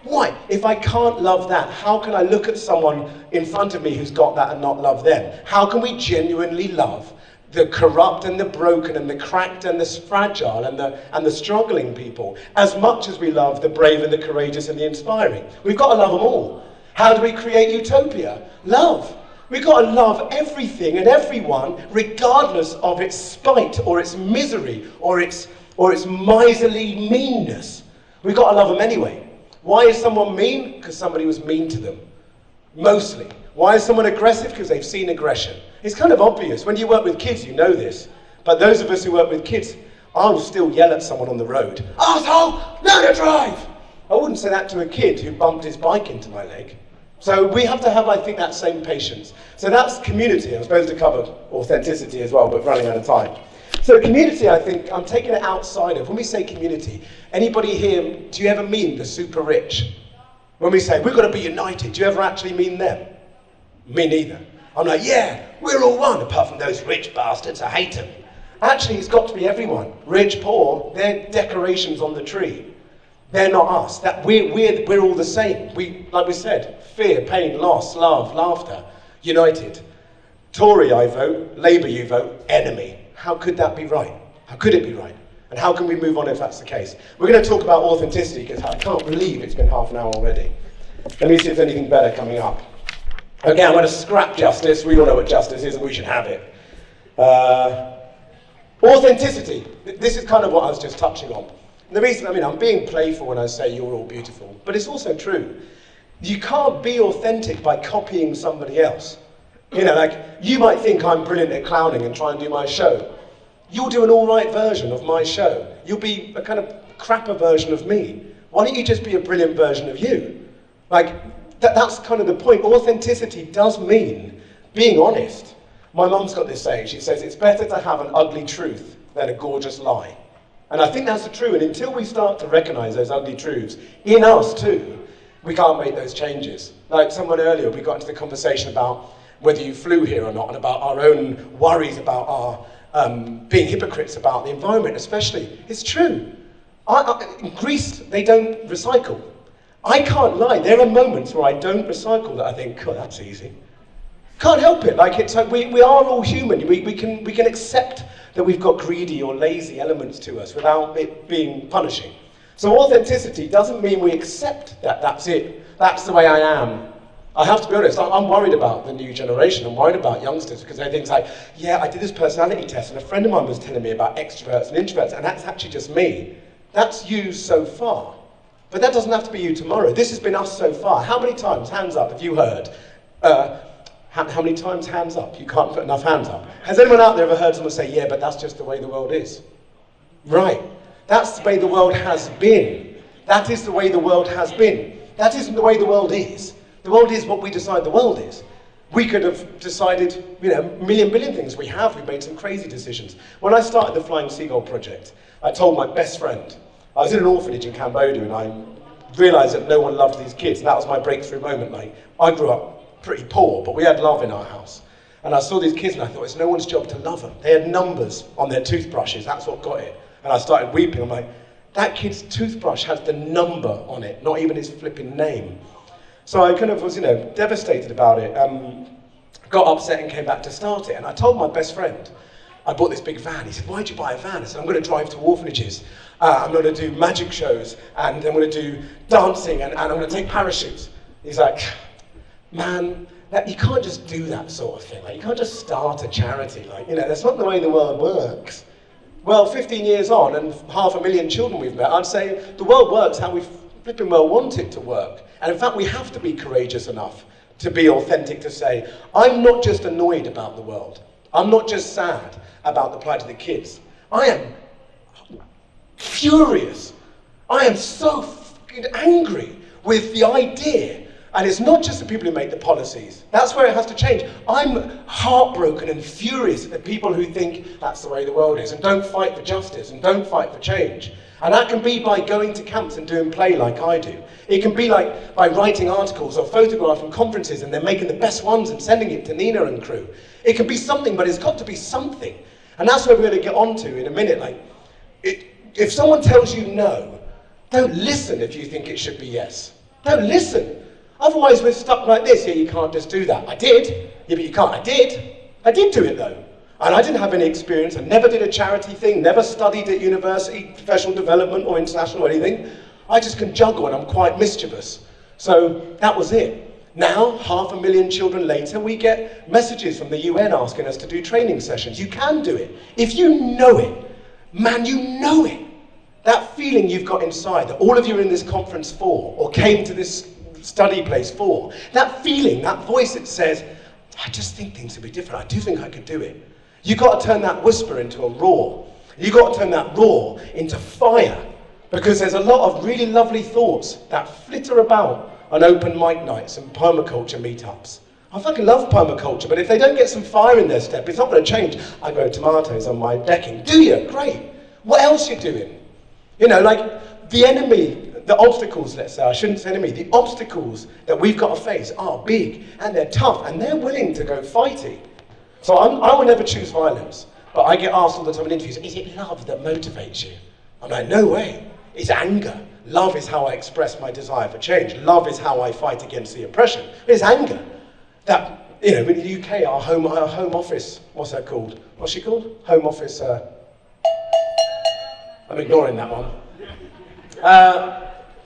Why? If I can't love that, how can I look at someone in front of me who's got that and not love them? How can we genuinely love the corrupt and the broken and the cracked and the fragile and the struggling people as much as we love the brave and the courageous and the inspiring? We've got to love them all. How do we create utopia? Love. We've got to love everything and everyone regardless of its spite or its misery or its miserly meanness. We've got to love them anyway. Why is someone mean? Because somebody was mean to them. Mostly. Why is someone aggressive? Because they've seen aggression. It's kind of obvious. When you work with kids, you know this. But those of us who work with kids, I will still yell at someone on the road. Arsehole, learn to drive! I wouldn't say that to a kid who bumped his bike into my leg. So we have to have, I think, that same patience. So that's community. I'm supposed to cover authenticity as well, but running out of time. So community, I think, I'm taking it outside of, when we say community, anybody here, do you ever mean the super rich? When we say, we've got to be united, do you ever actually mean them? Me neither. I'm like, yeah, we're all one, apart from those rich bastards, I hate them. Actually, it's got to be everyone. Rich, poor, they're decorations on the tree. They're not us. That we're all the same. Like we said, fear, pain, loss, love, laughter, united. Tory, I vote. Labour, you vote. Enemy. How could that be right? How could it be right? And how can we move on if that's the case? We're going to talk about authenticity, because I can't believe it's been half an hour already. Let me see if there's anything better coming up. Okay, I'm going to scrap justice. We all know what justice is, and we should have it. Authenticity. This is kind of what I was just touching on. And the reason, I'm being playful when I say you're all beautiful, but it's also true. You can't be authentic by copying somebody else. You might think I'm brilliant at clowning and try and do my show. You'll do an all right version of my show. You'll be a kind of crapper version of me. Why don't you just be a brilliant version of you? That's kind of the point. Authenticity does mean being honest. My mum's got this saying, she says, it's better to have an ugly truth than a gorgeous lie. And I think that's the truth, and until we start to recognise those ugly truths in us too, we can't make those changes. Like someone earlier, we got into the conversation about whether you flew here or not, and about our own worries about our being hypocrites about the environment especially. It's true. In Greece, they don't recycle. I can't lie, there are moments where I don't recycle that I think, God, that's easy. Can't help it. It's like we are all human. We can accept that we've got greedy or lazy elements to us without it being punishing. So authenticity doesn't mean we accept that that's it. That's the way I am. I have to be honest, I'm worried about the new generation. I'm worried about youngsters because they think like, yeah, I did this personality test and a friend of mine was telling me about extroverts and introverts, and that's actually just me. That's you so far. But that doesn't have to be you tomorrow. This has been us so far. How many times, hands up, have you heard? How many times, hands up? You can't put enough hands up. Has anyone out there ever heard someone say, yeah, but that's just the way the world is? Right. That's the way the world has been. That is the way the world has been. That isn't the way the world is. The world is what we decide the world is. We could have decided, a million billion things. We have. We've made some crazy decisions. When I started the Flying Seagull project, I told my best friend, I was in an orphanage in Cambodia and I realised that no one loved these kids. And that was my breakthrough moment. I grew up pretty poor, but we had love in our house. And I saw these kids and I thought, it's no one's job to love them. They had numbers on their toothbrushes. That's what got it. And I started weeping. I'm like, that kid's toothbrush has the number on it, not even his flipping name. So I kind of was, devastated about it. Got upset and came back to start it. And I told my best friend, I bought this big van. He said, why'd you buy a van? I said, I'm going to drive to orphanages. I'm going to do magic shows, and I'm going to do dancing, and I'm going to take parachutes. He's like, man, you can't just do that sort of thing. You can't just start a charity. That's not the way the world works. Well, 15 years on, and 500,000 children we've met, I'd say the world works how we flipping well want it to work. And in fact, we have to be courageous enough to be authentic, to say, I'm not just annoyed about the world. I'm not just sad about the plight of the kids. I am furious. I am so fucking angry with the idea. And it's not just the people who make the policies. That's where it has to change. I'm heartbroken and furious at the people who think that's the way the world is and don't fight for justice and don't fight for change. And that can be by going to camps and doing play like I do. It can be like by writing articles or photographing conferences and then making the best ones and sending it to Nina and crew. It can be something, but it's got to be something. And that's where we're going to get on to in a minute. If someone tells you no, don't listen if you think it should be yes. Don't listen. Otherwise we're stuck like this. Yeah, you can't just do that. I did. Yeah, but you can't. I did. I did do it though. And I didn't have any experience. I never did a charity thing, never studied at university, professional development or international or anything. I just can juggle and I'm quite mischievous. So that was it. Now, 500,000 children later, we get messages from the UN asking us to do training sessions. You can do it. If you know it, man, you know it. That feeling you've got inside, that all of you are in this conference for, or came to this study place for, that feeling, that voice that says, I just think things would be different. I do think I could do it. You've got to turn that whisper into a roar. You've got to turn that roar into fire. Because there's a lot of really lovely thoughts that flitter about on open mic nights and permaculture meetups. I fucking love permaculture, but if they don't get some fire in their step, it's not going to change. I grow tomatoes on my decking. Do you? Great. What else are you doing? You know, like the enemy, the obstacles, let's say, I shouldn't say enemy, the obstacles that we've got to face are big and they're tough and they're willing to go fighty. So I will never choose violence, but I get asked all the time in interviews, is it love that motivates you? I'm like, no way. It's anger. Love is how I express my desire for change. Love is how I fight against the oppression. It's anger. That, you know, in the UK, our home office, what's that called? What's she called? Home office, I'm ignoring that one.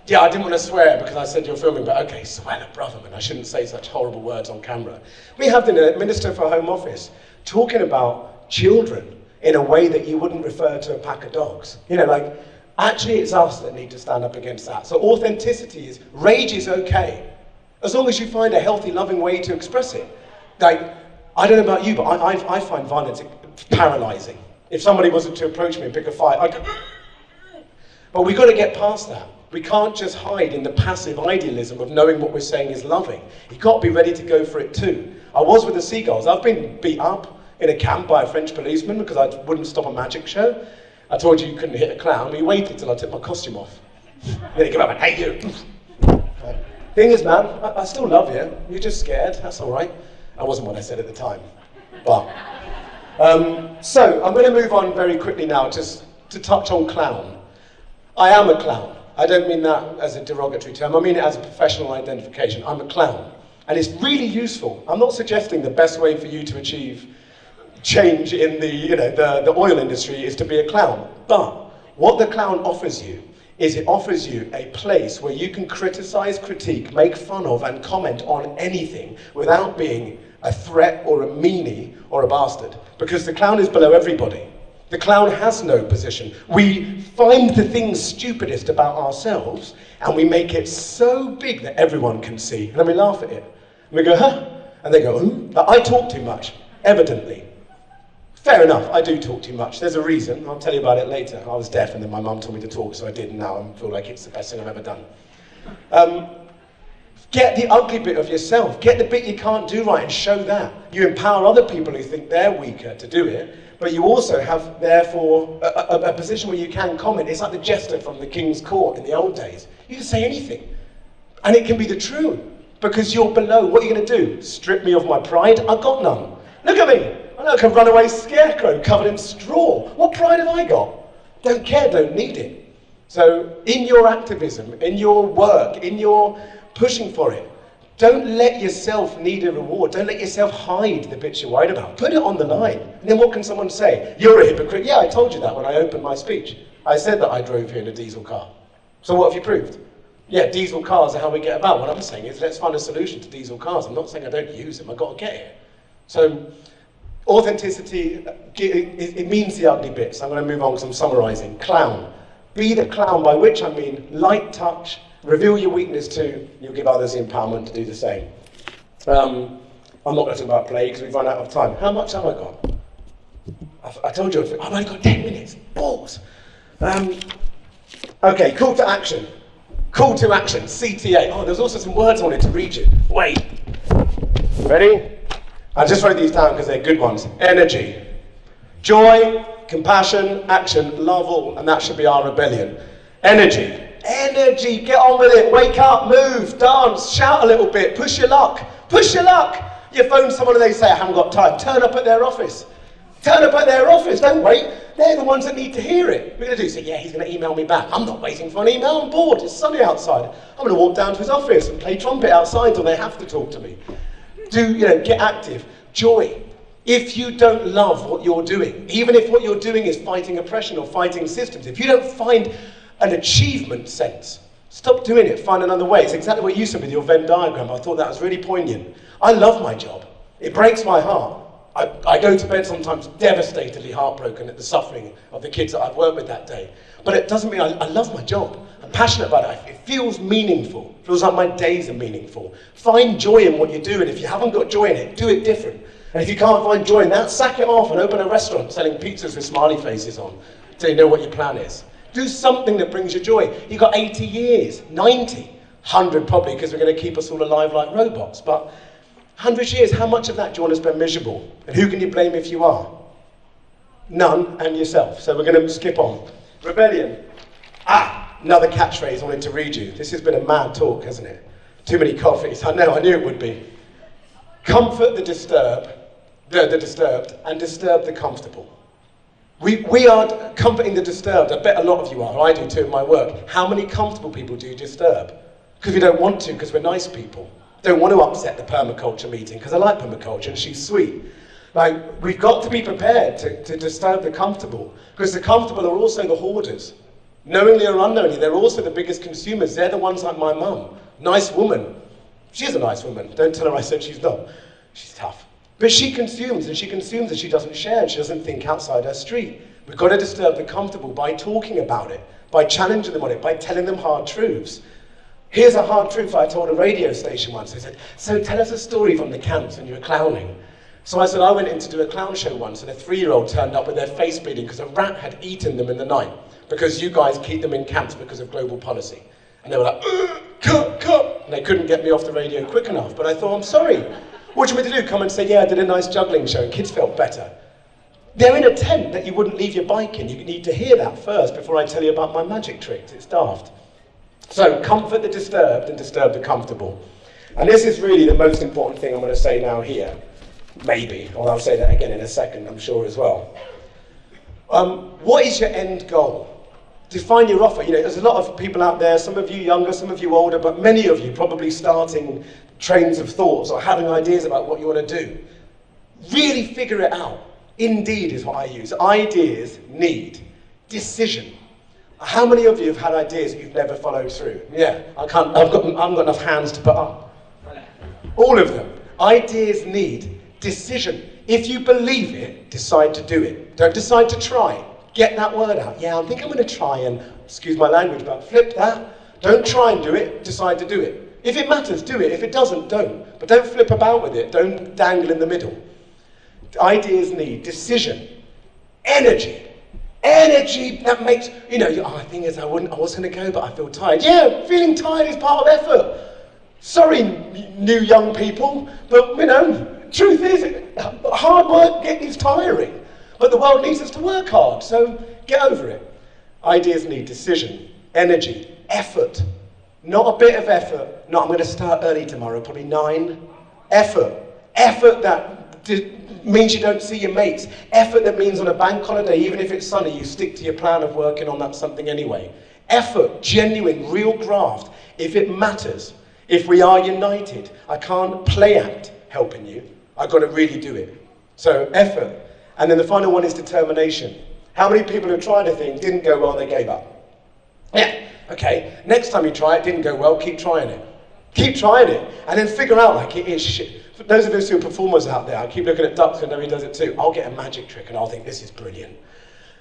Yeah, I didn't want to swear because I said you're filming, but okay, Suella Braverman, I shouldn't say such horrible words on camera. We have the Minister for Home Office talking about children in a way that you wouldn't refer to a pack of dogs. You know, like, actually it's us that need to stand up against that. So authenticity is, rage is okay, as long as you find a healthy, loving way to express it. Like, I don't know about you, but I find violence paralyzing. If somebody wasn't to approach me and pick a fight, I'd go, but we've got to get past that. We can't just hide in the passive idealism of knowing what we're saying is loving. You've got to be ready to go for it too. I was with the Seagulls. I've been beat up in a camp by a French policeman because I wouldn't stop a magic show. I told you couldn't hit a clown, but he waited till I took my costume off. Then he came up and, hey you. Thing is, man, I still love you. You're just scared, that's all right. That wasn't what I said at the time. But, so I'm going to move on very quickly now just to touch on clown. I am a clown. I don't mean that as a derogatory term. I mean it as a professional identification. I'm a clown. And it's really useful. I'm not suggesting the best way for you to achieve change in the oil industry is to be a clown. But what the clown offers you is it offers you a place where you can criticize, critique, make fun of, and comment on anything without being a threat or a meanie or a bastard. Because the clown is below everybody. The clown has no position. We find the things stupidest about ourselves and we make it so big that everyone can see. And then we laugh at it. And we go, huh? And they go, Like, I talk too much, evidently. Fair enough, I do talk too much. There's a reason. I'll tell you about it later. I was deaf and then my mum told me to talk, so I did, and now I feel like it's the best thing I've ever done. Get the ugly bit of yourself. Get the bit you can't do right and show that. You empower other people who think they're weaker to do it, but you also have, therefore, a position where you can comment. It's like the jester from the king's court in the old days. You can say anything, and it can be the truth, because you're below. What are you going to do? Strip me of my pride? I've got none. Look at me. I'm like a runaway scarecrow covered in straw. What pride have I got? Don't care, don't need it. So in your activism, in your work, in your pushing for it, don't let yourself need a reward. Don't let yourself hide the bits you're worried about. Put it on the line. And then what can someone say? You're a hypocrite. Yeah, I told you that when I opened my speech. I said that I drove here in a diesel car. So what have you proved? Yeah, diesel cars are how we get about. What I'm saying is let's find a solution to diesel cars. I'm not saying I don't use them. I've got to get here. So authenticity, it means the ugly bits. I'm going to move on because I'm summarizing. Clown. Be the clown, by which I mean light touch, reveal your weakness too, you'll give others the empowerment to do the same. I'm not going to talk about play because we've run out of time. How much have I got? I told you I've only got 10 minutes. Balls. Okay, call to action. Call to action, CTA. Oh, there's also some words I wanted to read you. Wait. Ready? I just wrote these down because they're good ones. Energy. Joy, compassion, action, love all, and that should be our rebellion. Energy. Energy, get on with it. Wake up, move, dance, shout a little bit, push your luck. Push your luck. You phone someone and they say, I haven't got time. Turn up at their office. Turn up at their office, don't wait. They're the ones that need to hear it. What are you going to do? Say, yeah, he's going to email me back. I'm not waiting for an email, I'm bored. It's sunny outside. I'm going to walk down to his office and play trumpet outside till they have to talk to me. Get active. Joy. If you don't love what you're doing, even if what you're doing is fighting oppression or fighting systems, if you don't find an achievement sense, stop doing it, find another way. It's exactly what you said with your Venn diagram. I thought that was really poignant. I love my job. It breaks my heart. I go to bed sometimes devastatedly heartbroken at the suffering of the kids that I've worked with that day. But it doesn't mean I love my job. I'm passionate about it. It feels meaningful. It feels like my days are meaningful. Find joy in what you do, and if you haven't got joy in it, do it different. And if you can't find joy in that, sack it off and open a restaurant selling pizzas with smiley faces on, so you know what your plan is. Do something that brings you joy. You've got 80 years, 90, 100 probably, because we're going to keep us all alive like robots. But 100 years, how much of that do you want to spend miserable? And who can you blame if you are? None, and yourself. So we're going to skip on. Rebellion. Another catchphrase I wanted to read you. This has been a mad talk, hasn't it? Too many coffees. I know, I knew it would be. Comfort the disturbed, and disturb the comfortable. We are comforting the disturbed. I bet a lot of you are. I do too in my work. How many comfortable people do you disturb? Because we don't want to, because we're nice people. Don't want to upset the permaculture meeting, because I like permaculture and she's sweet. Like, we've got to be prepared to disturb the comfortable, because the comfortable are also the hoarders. Knowingly or unknowingly, they're also the biggest consumers. They're the ones like my mum. Nice woman. She's a nice woman. Don't tell her I said she's not. She's tough. But she consumes, and she consumes, and she doesn't share, and she doesn't think outside her street. We've got to disturb the comfortable by talking about it, by challenging them on it, by telling them hard truths. Here's a hard truth I told a radio station once. They said, so tell us a story from the camps when you were clowning. So I said, I went in to do a clown show once, and a 3-year-old turned up with their face bleeding because a rat had eaten them in the night, because you guys keep them in camps because of global policy. And they were like, cut. And they couldn't get me off the radio quick enough. But I thought, I'm sorry. What do you want me to do? Come and say, yeah, I did a nice juggling show and kids felt better. They're in a tent that you wouldn't leave your bike in. You need to hear that first before I tell you about my magic tricks. It's daft. So, comfort the disturbed and disturb the comfortable. And this is really the most important thing I'm going to say now here. Maybe, or I'll say that again in a second, I'm sure as well. What is your end goal? Define your offer. You know, there's a lot of people out there, some of you younger, some of you older, but many of you probably starting trains of thoughts or having ideas about what you want to do. Really figure it out. Indeed is what I use. Ideas need decision. How many of you have had ideas that you've never followed through? Yeah, I haven't got enough hands to put up. All of them. Ideas need decision. If you believe it, decide to do it. Don't decide to try. Get that word out. Yeah, I think I'm going to try and, excuse my language, but flip that. Don't try and do it, decide to do it. If it matters, do it. If it doesn't, don't. But don't flip about with it. Don't dangle in the middle. Ideas need decision. Energy. Energy that makes, you know, the thing is I was going to go, but I feel tired. Yeah, feeling tired is part of effort. Sorry, new young people, but, you know, truth is, hard work is tiring. But the world needs us to work hard, so get over it. Ideas need decision, energy, effort. Not a bit of effort. No, I'm going to start early tomorrow, probably 9. Effort. Effort that means you don't see your mates. Effort that means on a bank holiday, even if it's sunny, you stick to your plan of working on that something anyway. Effort, genuine, real graft, if it matters. If we are united, I can't play act helping you. I've got to really do it. So effort. And then the final one is determination. How many people who tried a thing, didn't go well, they gave up? Yeah, okay. Next time you try it, didn't go well, keep trying it. Keep trying it. And then figure out like it is shit. For those of us who are performers out there, I keep looking at Ducks and know he does it too. I'll get a magic trick and I'll think this is brilliant.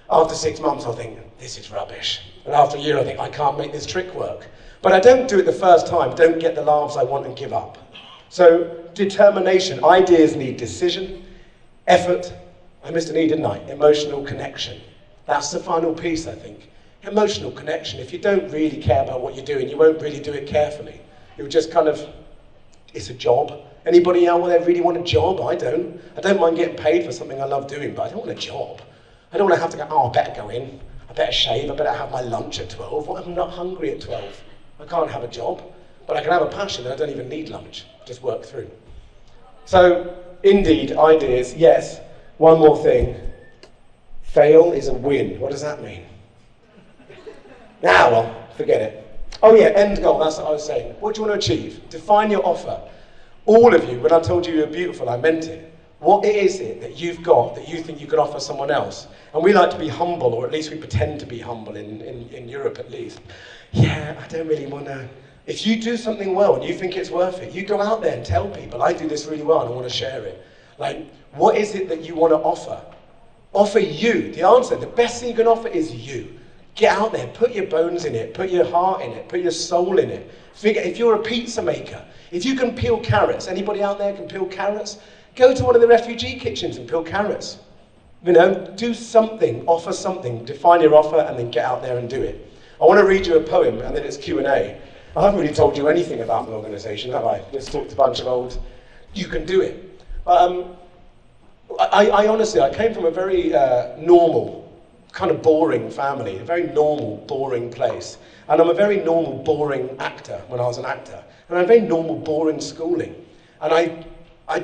After 6 months, I'll think this is rubbish. And after a year, I think I can't make this trick work. But I don't do it the first time, don't get the laughs I want and give up. So determination, ideas need decision, effort. I missed an E, didn't I? Emotional connection. That's the final piece, I think. Emotional connection. If you don't really care about what you're doing, you won't really do it carefully. You'll just kind of, it's a job. Anybody out there really want a job? I don't. I don't mind getting paid for something I love doing, but I don't want a job. I don't want to have to go, I better go in. I better shave. I better have my lunch at 12. What if I'm not hungry at 12? I can't have a job, but I can have a passion and I don't even need lunch. Just work through. So, indeed, ideas, yes. One more thing. Fail is a win. What does that mean? Well, forget it. Oh yeah, end goal, that's what I was saying. What do you want to achieve? Define your offer. All of you, when I told you you were beautiful, I meant it. What is it that you've got that you think you could offer someone else? And we like to be humble, or at least we pretend to be humble in Europe at least. Yeah, I don't really want to. If you do something well and you think it's worth it, you go out there and tell people, I do this really well and I want to share it. Like, what is it that you want to offer? Offer you. The answer, the best thing you can offer is you. Get out there, put your bones in it, put your heart in it, put your soul in it. Figure, if you're a pizza maker, if you can peel carrots, anybody out there can peel carrots? Go to one of the refugee kitchens and peel carrots. You know, do something, offer something, define your offer, and then get out there and do it. I want to read you a poem, and then it's Q&A. I haven't really told you anything about my organisation, have I? Just talked a bunch of old you can do it. But I honestly, I came from a very normal, kind of boring family, a very normal, boring place. And I'm a very normal, boring actor when I was an actor. And I had a very normal, boring schooling. And I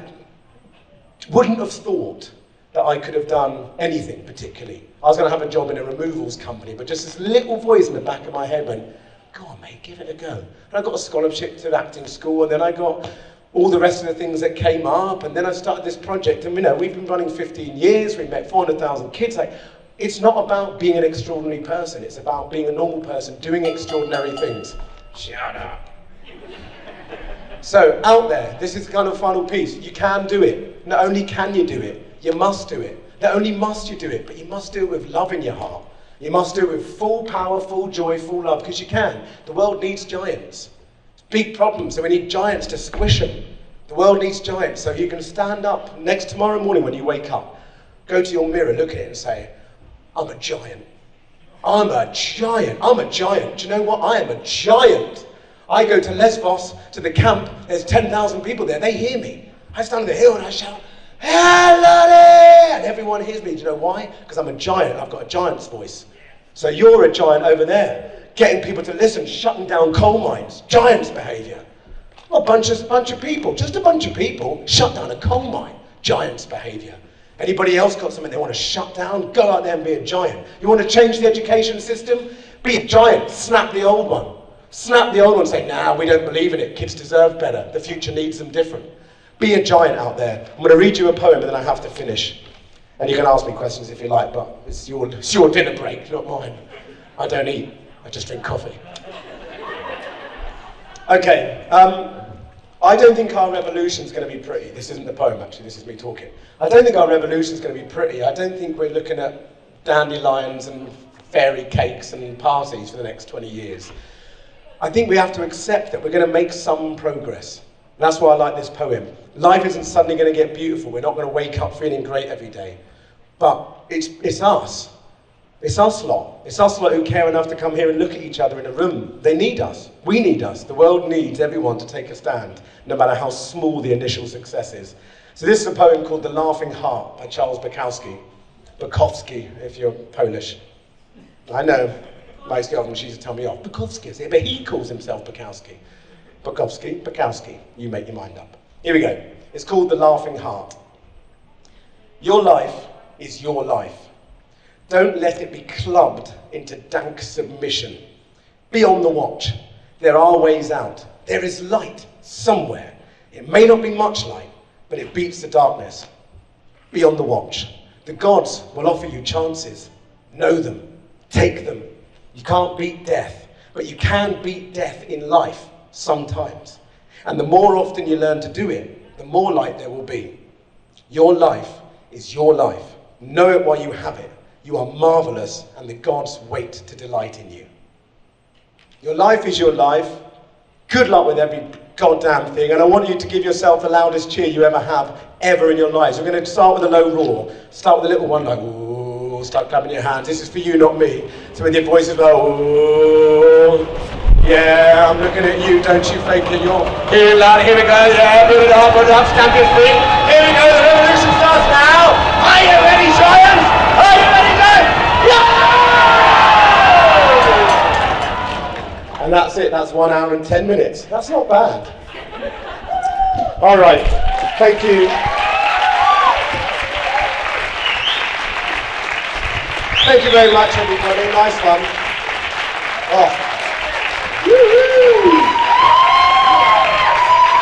wouldn't have thought that I could have done anything particularly. I was going to have a job in a removals company, but just this little voice in the back of my head went, go on mate, give it a go. And I got a scholarship to acting school, and then I got all the rest of the things that came up, and then I started this project, and we've been running 15 years, we've met 400,000 kids. Like, it's not about being an extraordinary person, it's about being a normal person doing extraordinary things. Shut up. So, out there, this is the kind of final piece. You can do it. Not only can you do it, you must do it. Not only must you do it, but you must do it with love in your heart. You must do it with full power, full joy, full love, because you can. The world needs giants. It's big problems, so we need giants to squish them. The world needs giants, so you can stand up tomorrow morning when you wake up, go to your mirror, look at it and say, I'm a giant. I'm a giant. I'm a giant. Do you know what? I am a giant. I go to Lesbos, to the camp, there's 10,000 people there, they hear me. I stand on the hill and I shout, hello there! And everyone hears me. Do you know why? Because I'm a giant, I've got a giant's voice. So you're a giant over there, getting people to listen, shutting down coal mines, giant's behaviour. A bunch of people, just a bunch of people, shut down a coal mine, giant's behaviour. Anybody else got something they want to shut down? Go out there and be a giant. You want to change the education system? Be a giant, snap the old one. Snap the old one and say, nah, we don't believe in it, kids deserve better, the future needs them different. Be a giant out there. I'm going to read you a poem and then I have to finish. And you can ask me questions if you like, but it's your dinner break, not mine. I don't eat, I just drink coffee. Okay, I don't think our revolution's going to be pretty. This isn't the poem actually, this is me talking. I don't think our revolution's going to be pretty. I don't think we're looking at dandelions and fairy cakes and parties for the next 20 years. I think we have to accept that we're going to make some progress. That's why I like this poem. Life isn't suddenly going to get beautiful. We're not going to wake up feeling great every day. But it's us. It's us lot. It's us lot who care enough to come here and look at each other in a room. They need us. We need us. The world needs everyone to take a stand, no matter how small the initial success is. So this is a poem called The Laughing Heart by Charles Bukowski. Bukowski, if you're Polish. I know. Most girlfriends used to tell me off. Bukowski is it, but he calls himself Bukowski. Bukowski, you make your mind up. Here we go. It's called The Laughing Heart. Your life is your life. Don't let it be clubbed into dank submission. Be on the watch. There are ways out. There is light somewhere. It may not be much light, but it beats the darkness. Be on the watch. The gods will offer you chances. Know them. Take them. You can't beat death, but you can beat death in life sometimes. And the more often you learn to do it, the more light there will be. Your life is your life. Know it while you have it. You are marvelous, and the gods wait to delight in you. Your life is your life. Good luck with every goddamn thing, and I want you to give yourself the loudest cheer you ever in your lives. We're going to start with a low roar. Start with a little one, like, ooh, start clapping your hands. This is for you, not me. So with your voices, ooh, yeah, I'm looking at you, don't you fake it, you're here loud, here we go, yeah, put it up, stamp your feet. Here we go, the revolution starts now. Are you ready, giants? Are you ready, guys? Yeah! And that's it, that's 1 hour and 10 minutes. That's not bad. All right, thank you. Thank you very much, everybody. Nice one. Oh. Woo-hoo.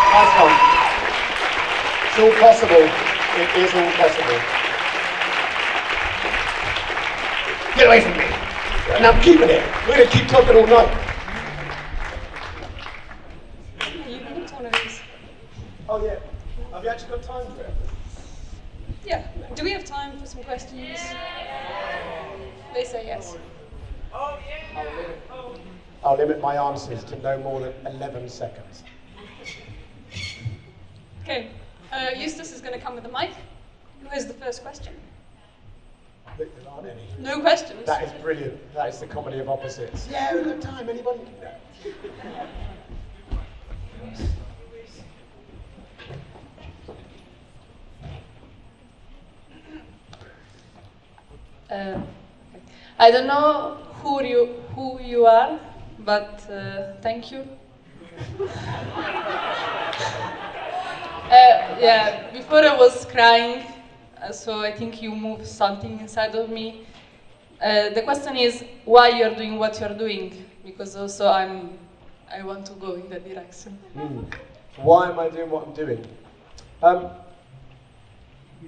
Nice one. It's all possible. It is all possible. Get away from me. And I'm keeping it. We're going to keep talking all night. You can put one of these. Oh, yeah. Have you actually got time for it? Yeah. Do we have time for some questions? They say yes. Oh, yeah. I'll limit my answers to no more than 11 seconds. Okay. Eustace is going to come with the mic. Who has the first question? There aren't any. No questions. That is brilliant. That is the comedy of opposites. Yeah, we've got time. Anybody can do that. Uh, I don't know who you are, but thank you. Yeah, before I was crying, so I think you moved something inside of me. The question is why you're doing what you're doing, because also I want to go in that direction. Why am I doing what I'm doing?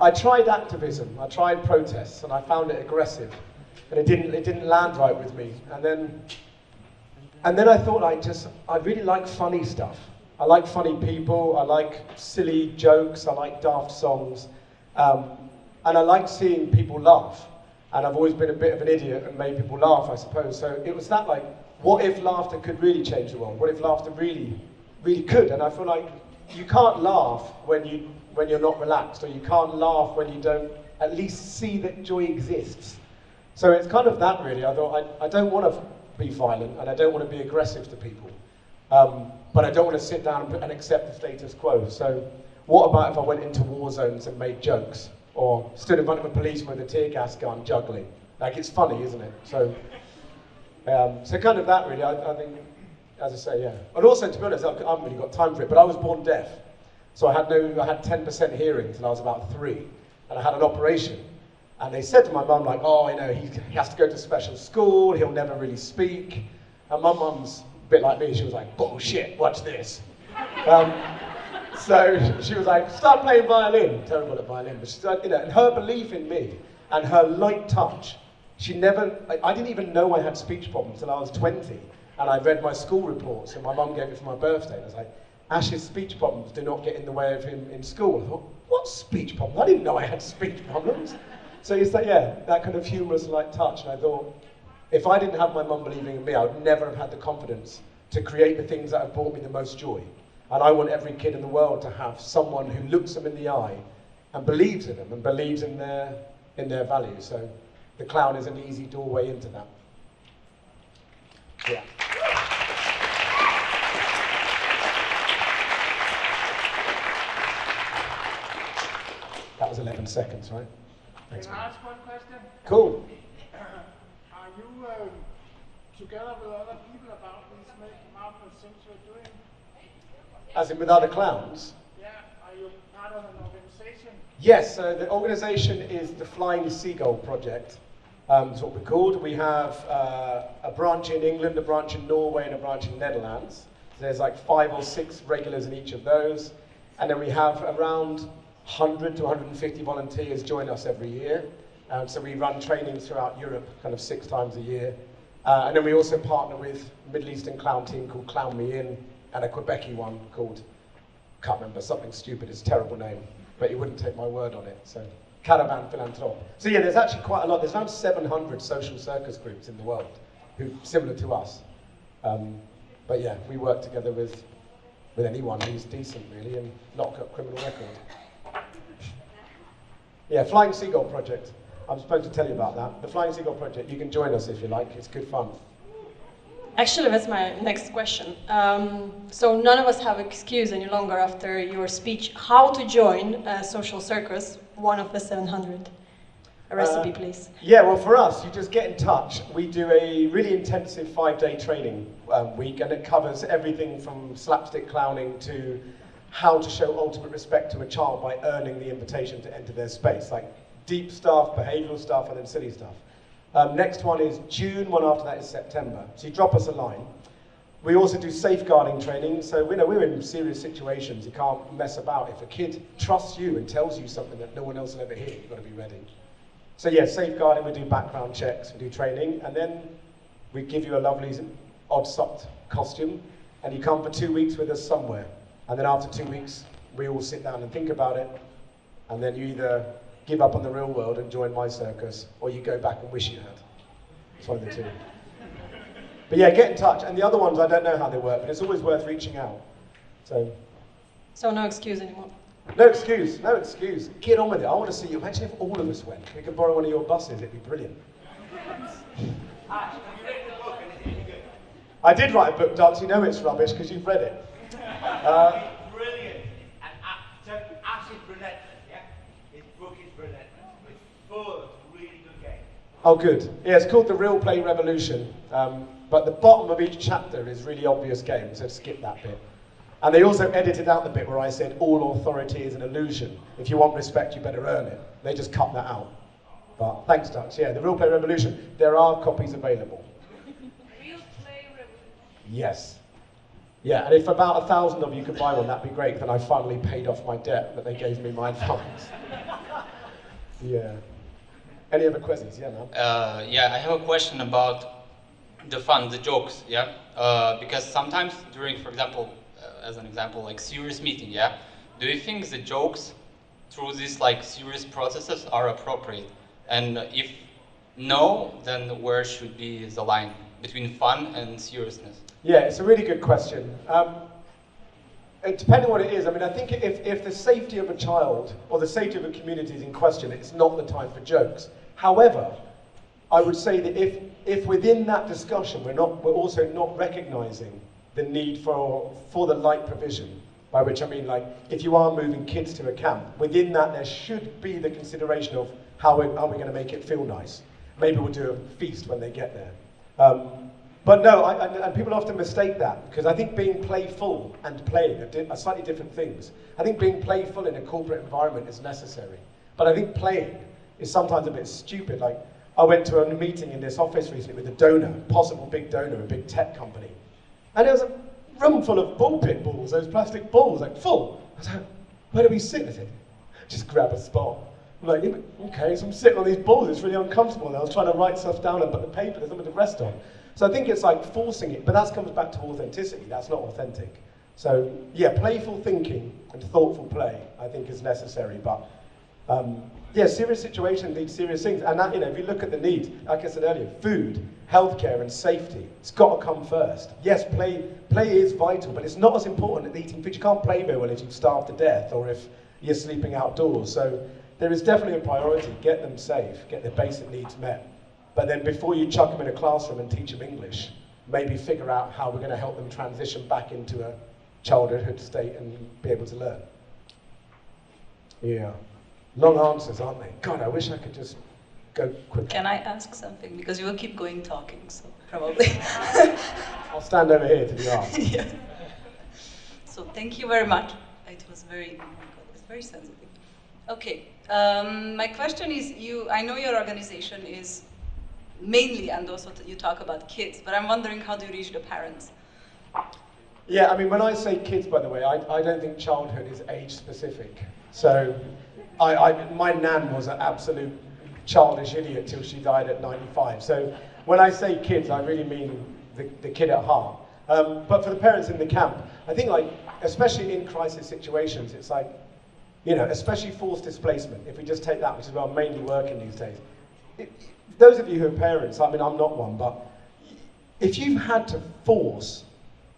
I tried activism, I tried protests, and I found it aggressive, and it didn't land right with me. And then I thought I really like funny stuff. I like funny people, I like silly jokes, I like daft songs, and I like seeing people laugh. And I've always been a bit of an idiot and made people laugh, I suppose. So it was that like, what if laughter could really change the world? What if laughter really, really could? And I feel like you can't laugh when you're not relaxed, or you can't laugh when you don't at least see that joy exists. So it's kind of that really. I thought I don't want to be violent and I don't want to be aggressive to people. But I don't want to sit down and accept the status quo. So what about if I went into war zones and made jokes? Or stood in front of a policeman with a tear gas gun juggling? Like, it's funny, isn't it? So kind of that really, I think, as I say, yeah. And also, to be honest, I haven't really got time for it, but I was born deaf. So I had 10% hearing until I was about 3, and I had an operation. And they said to my mum, like, oh, you know, he has to go to special school, he'll never really speak. And my mum's a bit like me, she was like, bullshit, watch this. So she was like, start playing violin. Terrible at violin, but she started, you know, and her belief in me and her light touch, I didn't even know I had speech problems until I was 20, and I read my school reports, and my mum gave it for my birthday, and I was like, Ash's speech problems do not get in the way of him in school. I thought, what speech problems? I didn't know I had speech problems. So it's like, yeah, that kind of humorous light touch, and I thought, if I didn't have my mum believing in me, I would never have had the confidence to create the things that have brought me the most joy. And I want every kid in the world to have someone who looks them in the eye and believes in them and believes in their values. So the clown is an easy doorway into that. Yeah. That was 11 seconds, right? Thanks, Can I man. ask one question? Cool. Are you together with other people about these marvelous things you're doing? As in with other clowns? Yeah, are you part of an organization? Yes, so the organization is the Flying Seagull Project. That's what we're called. We have a branch in England, a branch in Norway, and a branch in Netherlands. So there's like 5 or 6 regulars in each of those. And then we have around 100 to 150 volunteers join us every year. So we run trainings throughout Europe, kind of 6 times a year. And then we also partner with a Middle Eastern clown team called Clown Me In, and a Quebec one called, can't remember, something stupid, it's a terrible name, but you wouldn't take my word on it, so Caravan Philanthrope. So yeah, there's actually quite a lot, there's around 700 social circus groups in the world, who similar to us. But yeah, we work together with anyone who's decent really, and not got criminal record. Yeah, Flying Seagull Project. I'm supposed to tell you about that. The Flying Seagull Project, you can join us if you like, it's good fun. Actually, that's my next question. So none of us have excuse any longer after your speech. How to join a social circus, one of the 700? A recipe, please. Yeah, well for us, you just get in touch. We do a really intensive 5-day training week, and it covers everything from slapstick clowning to how to show ultimate respect to a child by earning the invitation to enter their space, like deep stuff, behavioural stuff, and then silly stuff. Next one is June, one after that is September. So you drop us a line. We also do safeguarding training, so we're in serious situations. You can't mess about. If a kid trusts you and tells you something that no one else will ever hear, you've got to be ready. So yeah, safeguarding, we do background checks, we do training, and then we give you a lovely odd socked costume, and you come for 2 weeks with us somewhere. And then after 2 weeks, we all sit down and think about it, and then you either give up on the real world and join my circus, or you go back and wish you had. It's one of the two. But yeah, get in touch. And the other ones, I don't know how they work, but it's always worth reaching out. So no excuse anymore. No excuse, no excuse. Get on with it. I want to see you. Imagine if all of us went. We could borrow one of your buses, it'd be brilliant. I did write a book, Dux. You know it's rubbish because you've read it. Brilliant. And so Ash is relentless, yeah? His book is relentless. It's full of really good games. Oh, good. Yeah, it's called The Real Play Revolution. But the bottom of each chapter is really obvious game, so skip that bit. And they also edited out the bit where I said all authority is an illusion. If you want respect, you better earn it. They just cut that out. But thanks, Dutch. Yeah, The Real Play Revolution. There are copies available. Real Play Revolution. Yes. Yeah, and if about 1,000 of you could buy one, that'd be great. Then I finally paid off my debt that they gave me my advance. Yeah. Any other questions? Yeah, man. Yeah, I have a question about the fun, the jokes, yeah? Because sometimes during, for example, as an example, like serious meeting, yeah? Do you think the jokes through these like serious processes are appropriate? And if no, then where should be the line between fun and seriousness? Yeah, it's a really good question. Depending on what it is, I mean, I think if the safety of a child or the safety of a community is in question, it's not the time for jokes. However, I would say that if within that discussion we're also not recognizing the need for the light provision, by which I mean, like, if you are moving kids to a camp, within that there should be the consideration of how are we going to make it feel nice. Maybe we'll do a feast when they get there. But no, and people often mistake that, because I think being playful and playing are slightly different things. I think being playful in a corporate environment is necessary, but I think playing is sometimes a bit stupid. Like, I went to a meeting in this office recently with a donor, possible big donor, a big tech company, and there was a room full of ball pit balls, those plastic balls, like full. I was like, where do we sit? I said, just grab a spot. I'm like, okay, so I'm sitting on these balls, it's really uncomfortable, and I was trying to write stuff down and put the paper, there's something to rest on. So I think it's like forcing it, but that comes back to authenticity, that's not authentic. So yeah, playful thinking and thoughtful play, I think is necessary, but yeah, serious situations need serious things, and that, you know, if you look at the needs, like I said earlier, food, healthcare and safety, it's got to come first. Yes, play is vital, but it's not as important as eating food. You can't play very well if you've starved to death or if you're sleeping outdoors. So there is definitely a priority. Get them safe, get their basic needs met. But then before you chuck them in a classroom and teach them English, maybe figure out how we're going to help them transition back into a childhood state and be able to learn. Yeah. Long answers, aren't they? God, I wish I could just go quick. Can I ask something? Because you will keep going talking, so probably. I'll stand over here to be asked. Yeah. So thank you very much. It was very, oh my God, it's very sensitive. Okay, my question is, I know your organization is mainly, and also you talk about kids, but I'm wondering, how do you reach the parents? Yeah, I mean, when I say kids, by the way, I don't think childhood is age specific. So my nan was an absolute childish idiot till she died at 95. So when I say kids, I really mean the kid at heart. But for the parents in the camp, I think, like, especially in crisis situations, it's like, you know, especially forced displacement, if we just take that, which is where I'm mainly working these days. Those of you who are parents, I mean, I'm not one, but if you've had to force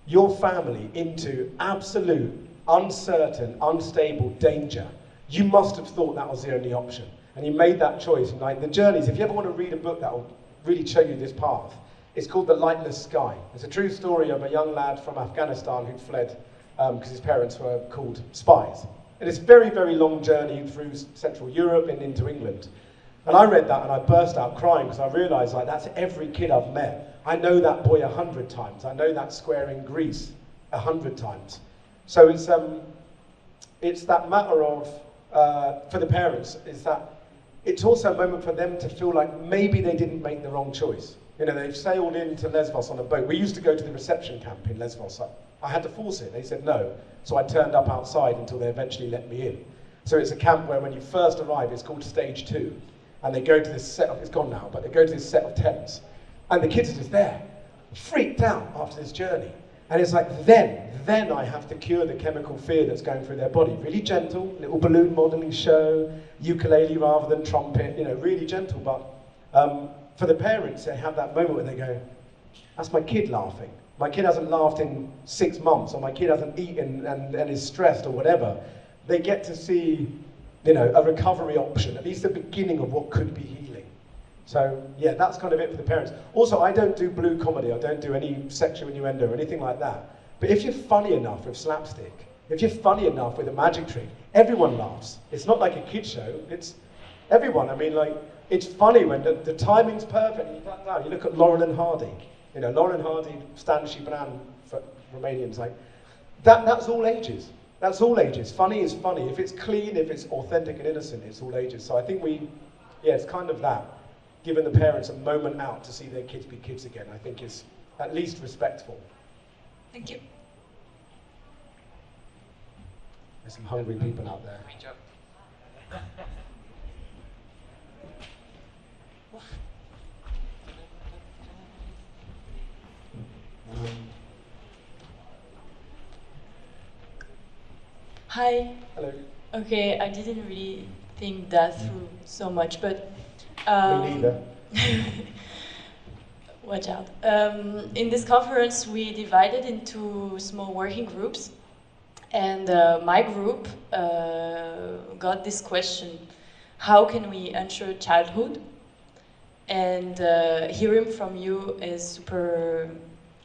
your family into absolute, uncertain, unstable danger, you must have thought that was the only option. And you made that choice. And like the journeys, if you ever want to read a book that will really show you this path, it's called The Lightless Sky. It's a true story of a young lad from Afghanistan who fled because his parents were called spies. And it's a very, very long journey through Central Europe and into England. And I read that and I burst out crying because I realized, like, that's every kid I've met. I know that boy 100 times. I know that square in Greece 100 times. So it's that matter of, for the parents, is that it's also a moment for them to feel like maybe they didn't make the wrong choice. You know, they've sailed into Lesbos on a boat. We used to go to the reception camp in Lesbos. I had to force it. They said no. So I turned up outside until they eventually let me in. So it's a camp where when you first arrive, it's called stage 2. And they go to this set of, it's gone now, but they go to this set of tents. And the kids are just there, freaked out after this journey. And it's like, then I have to cure the chemical fear that's going through their body. Really gentle, little balloon modeling show, ukulele rather than trumpet, you know, really gentle. But for the parents, they have that moment where they go, that's my kid laughing. My kid hasn't laughed in 6 months, or my kid hasn't eaten and is stressed or whatever. They get to see, you know, a recovery option, at least the beginning of what could be healing. So yeah, that's kind of it for the parents. Also, I don't do blue comedy. I don't do any sexual innuendo or anything like that. But if you're funny enough with slapstick, if you're funny enough with a magic trick, everyone laughs. It's not like a kid show. It's everyone. I mean, like, it's funny when the timing's perfect. You look at Lauren and Hardy. You know, Lauren and Hardy, Stan Shibran for Romanians, like that's all ages. That's all ages. Funny is funny. If it's clean, if it's authentic and innocent, it's all ages. So I think it's kind of that. Giving the parents a moment out to see their kids be kids again, I think is at least respectful. Thank you. There's some hungry people out there. Great job. Hi. Hello. Okay, I didn't really think that through so much, but Me neither. watch out. In this conference, we divided into small working groups, and my group got this question: how can we ensure childhood? And hearing from you is super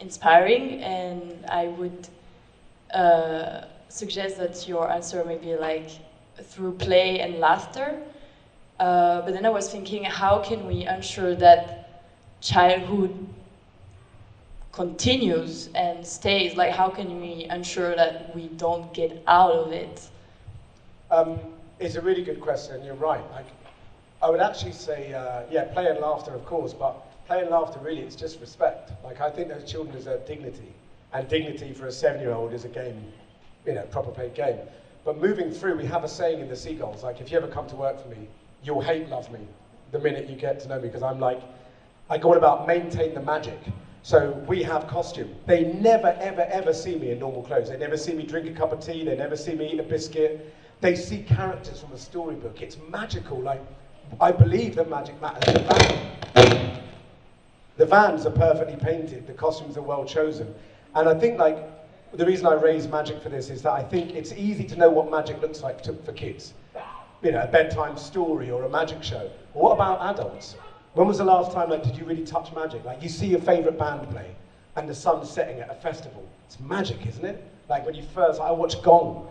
inspiring, and I would suggest that your answer may be like through play and laughter. But then I was thinking, how can we ensure that childhood continues and stays? Like, how can we ensure that we don't get out of it? It's a really good question, and you're right. I would actually say, play and laughter, of course, but play and laughter, really, it's just respect. Like, I think those children deserve dignity, and dignity for a 7-year-old is a game, proper played game. But moving through, we have a saying in the Seagulls, like, if you ever come to work for me, you'll love me the minute you get to know me, because I'm like, I go on about maintain the magic. So we have costume. They never, ever, ever see me in normal clothes. They never see me drink a cup of tea. They never see me eat a biscuit. They see characters from a storybook. It's magical. Like, I believe that magic matters. The vans are perfectly painted. The costumes are well chosen. And I think, like, the reason I raise magic for this is that I think it's easy to know what magic looks like for kids. A bedtime story or a magic show. But what about adults? When was the last time, like, did you really touch magic? Like, you see your favorite band play and the sun's setting at a festival. It's magic, isn't it? Like, when you first, I watched Gong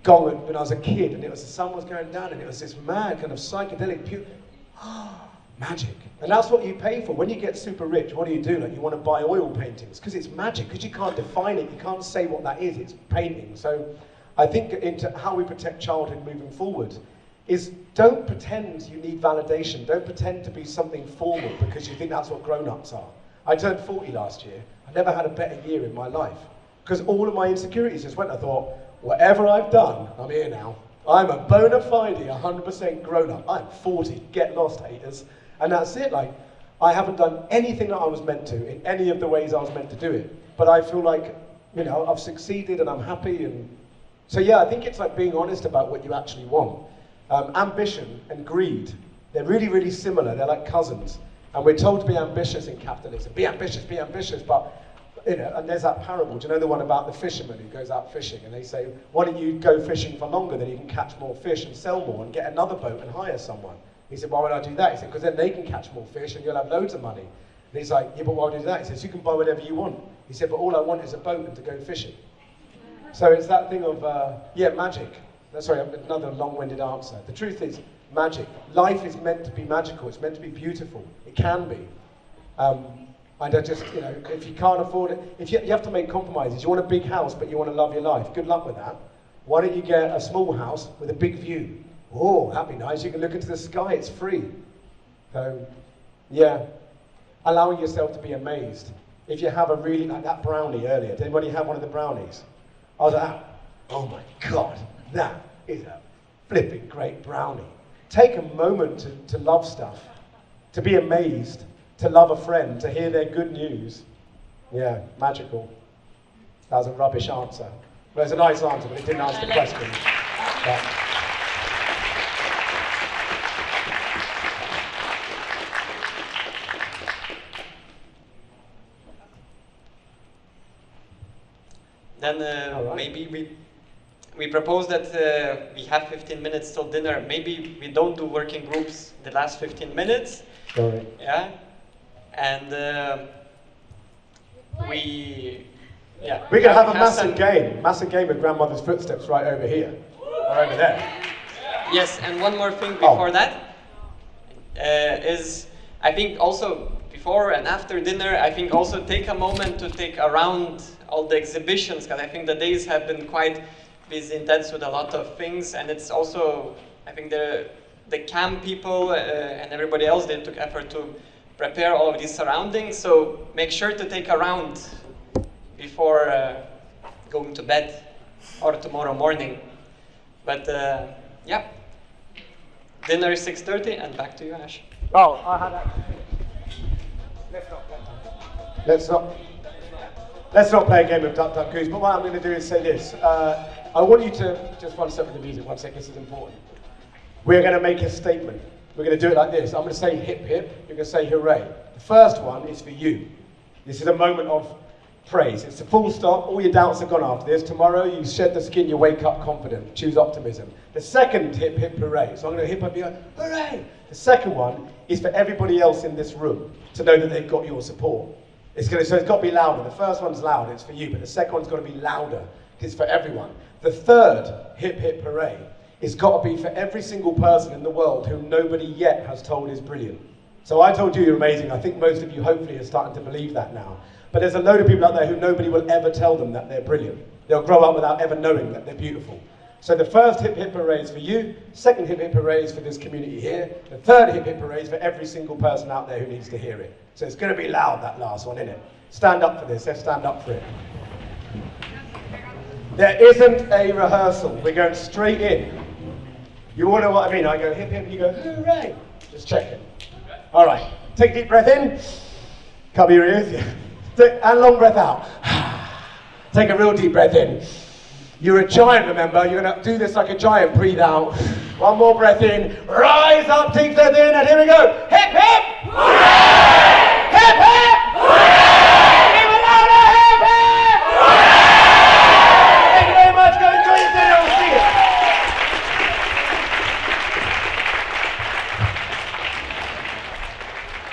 when I was a kid, and the sun was going down, and it was this mad kind of psychedelic magic. And that's what you pay for. When you get super rich, what do? Like, you want to buy oil paintings because it's magic, because you can't define it, you can't say what that is, it's painting. So I think into how we protect childhood moving forward is don't pretend you need validation, don't pretend to be something formal because you think that's what grown-ups are. I turned 40 last year. I never had a better year in my life because all of my insecurities just went. I thought, whatever I've done, I'm here now. I'm a bona fide 100% grown-up. I'm 40, get lost, haters. And that's it. Like, I haven't done anything that I was meant to in any of the ways I was meant to do it. But I feel like, I've succeeded and I'm happy. And so yeah, I think it's like being honest about what you actually want. Ambition and greed, they're really, really similar. They're like cousins. And we're told to be ambitious in capitalism. Be ambitious, but, and there's that parable. Do you know the one about the fisherman who goes out fishing? And they say, why don't you go fishing for longer, then you can catch more fish and sell more and get another boat and hire someone. He said, why would I do that? He said, because then they can catch more fish and you'll have loads of money. And he's like, yeah, but why would I do that? He says, you can buy whatever you want. He said, but all I want is a boat and to go fishing. So it's that thing of, magic. Sorry, another long-winded answer. The truth is, magic. Life is meant to be magical. It's meant to be beautiful. It can be. And I just, if you can't afford it, if you have to make compromises. You want a big house, but you want to love your life. Good luck with that. Why don't you get a small house with a big view? Oh, that'd be nice. You can look into the sky. It's free. So, yeah. Allowing yourself to be amazed. If you have a really, like that brownie earlier. Did anybody have one of the brownies? I was like, oh my God. That is a flipping great brownie. Take a moment to love stuff, to be amazed, to love a friend, to hear their good news. Yeah, magical. That was a rubbish answer. Well, it's a nice answer, but it didn't answer the question. Then maybe we propose that we have 15 minutes till dinner. Maybe we don't do working groups the last 15 minutes. Sorry. Yeah. And we can have a massive game of Grandmother's Footsteps right over here, or over there. Yes, and one more thing before that. is, I think also before and after dinner, I think also take a moment to take around all the exhibitions, because I think the days have been quite busy, intense with a lot of things, and it's also, I think the camp people and everybody else, they took effort to prepare all of these surroundings, so make sure to take a round before going to bed or tomorrow morning. But yeah, dinner is 6:30, and back to you, Ash. Oh, I had that. Let's not play a game of Duck Duck Goose, but what I'm going to do is say this. I want you to, just one step with the music, one second, this is important. We're going to make a statement. We're going to do it like this. I'm going to say hip hip, you're going to say hooray. The first one is for you. This is a moment of praise. It's a full stop, all your doubts are gone after this. Tomorrow you shed the skin, you wake up confident. Choose optimism. The second hip hip hooray. So I'm going to hip up, you go, hooray! The second one is for everybody else in this room to know that they've got your support. So it's got to be louder. The first one's loud, it's for you, but the second one's got to be louder, it's for everyone. The third hip hip hooray is got to be for every single person in the world who nobody yet has told is brilliant. So I told you you're amazing. I think most of you hopefully are starting to believe that now. But there's a load of people out there who nobody will ever tell them that they're brilliant. They'll grow up without ever knowing that they're beautiful. So the first hip hip hooray is for you, second hip hip hooray is for this community here, the third hip hip hooray is for every single person out there who needs to hear it. So it's going to be loud, that last one, isn't it? Stand up for this, let's stand up for it. There isn't a rehearsal, we're going straight in. You all know what I mean, I go hip hip, you go hooray. Just check it. All right, take a deep breath in, cover your ears, and long breath out. Take a real deep breath in. You're a giant, remember? You're going to do this like a giant. Breathe out. One more breath in. Rise up, deep breath in, and here we go. Hip, hip!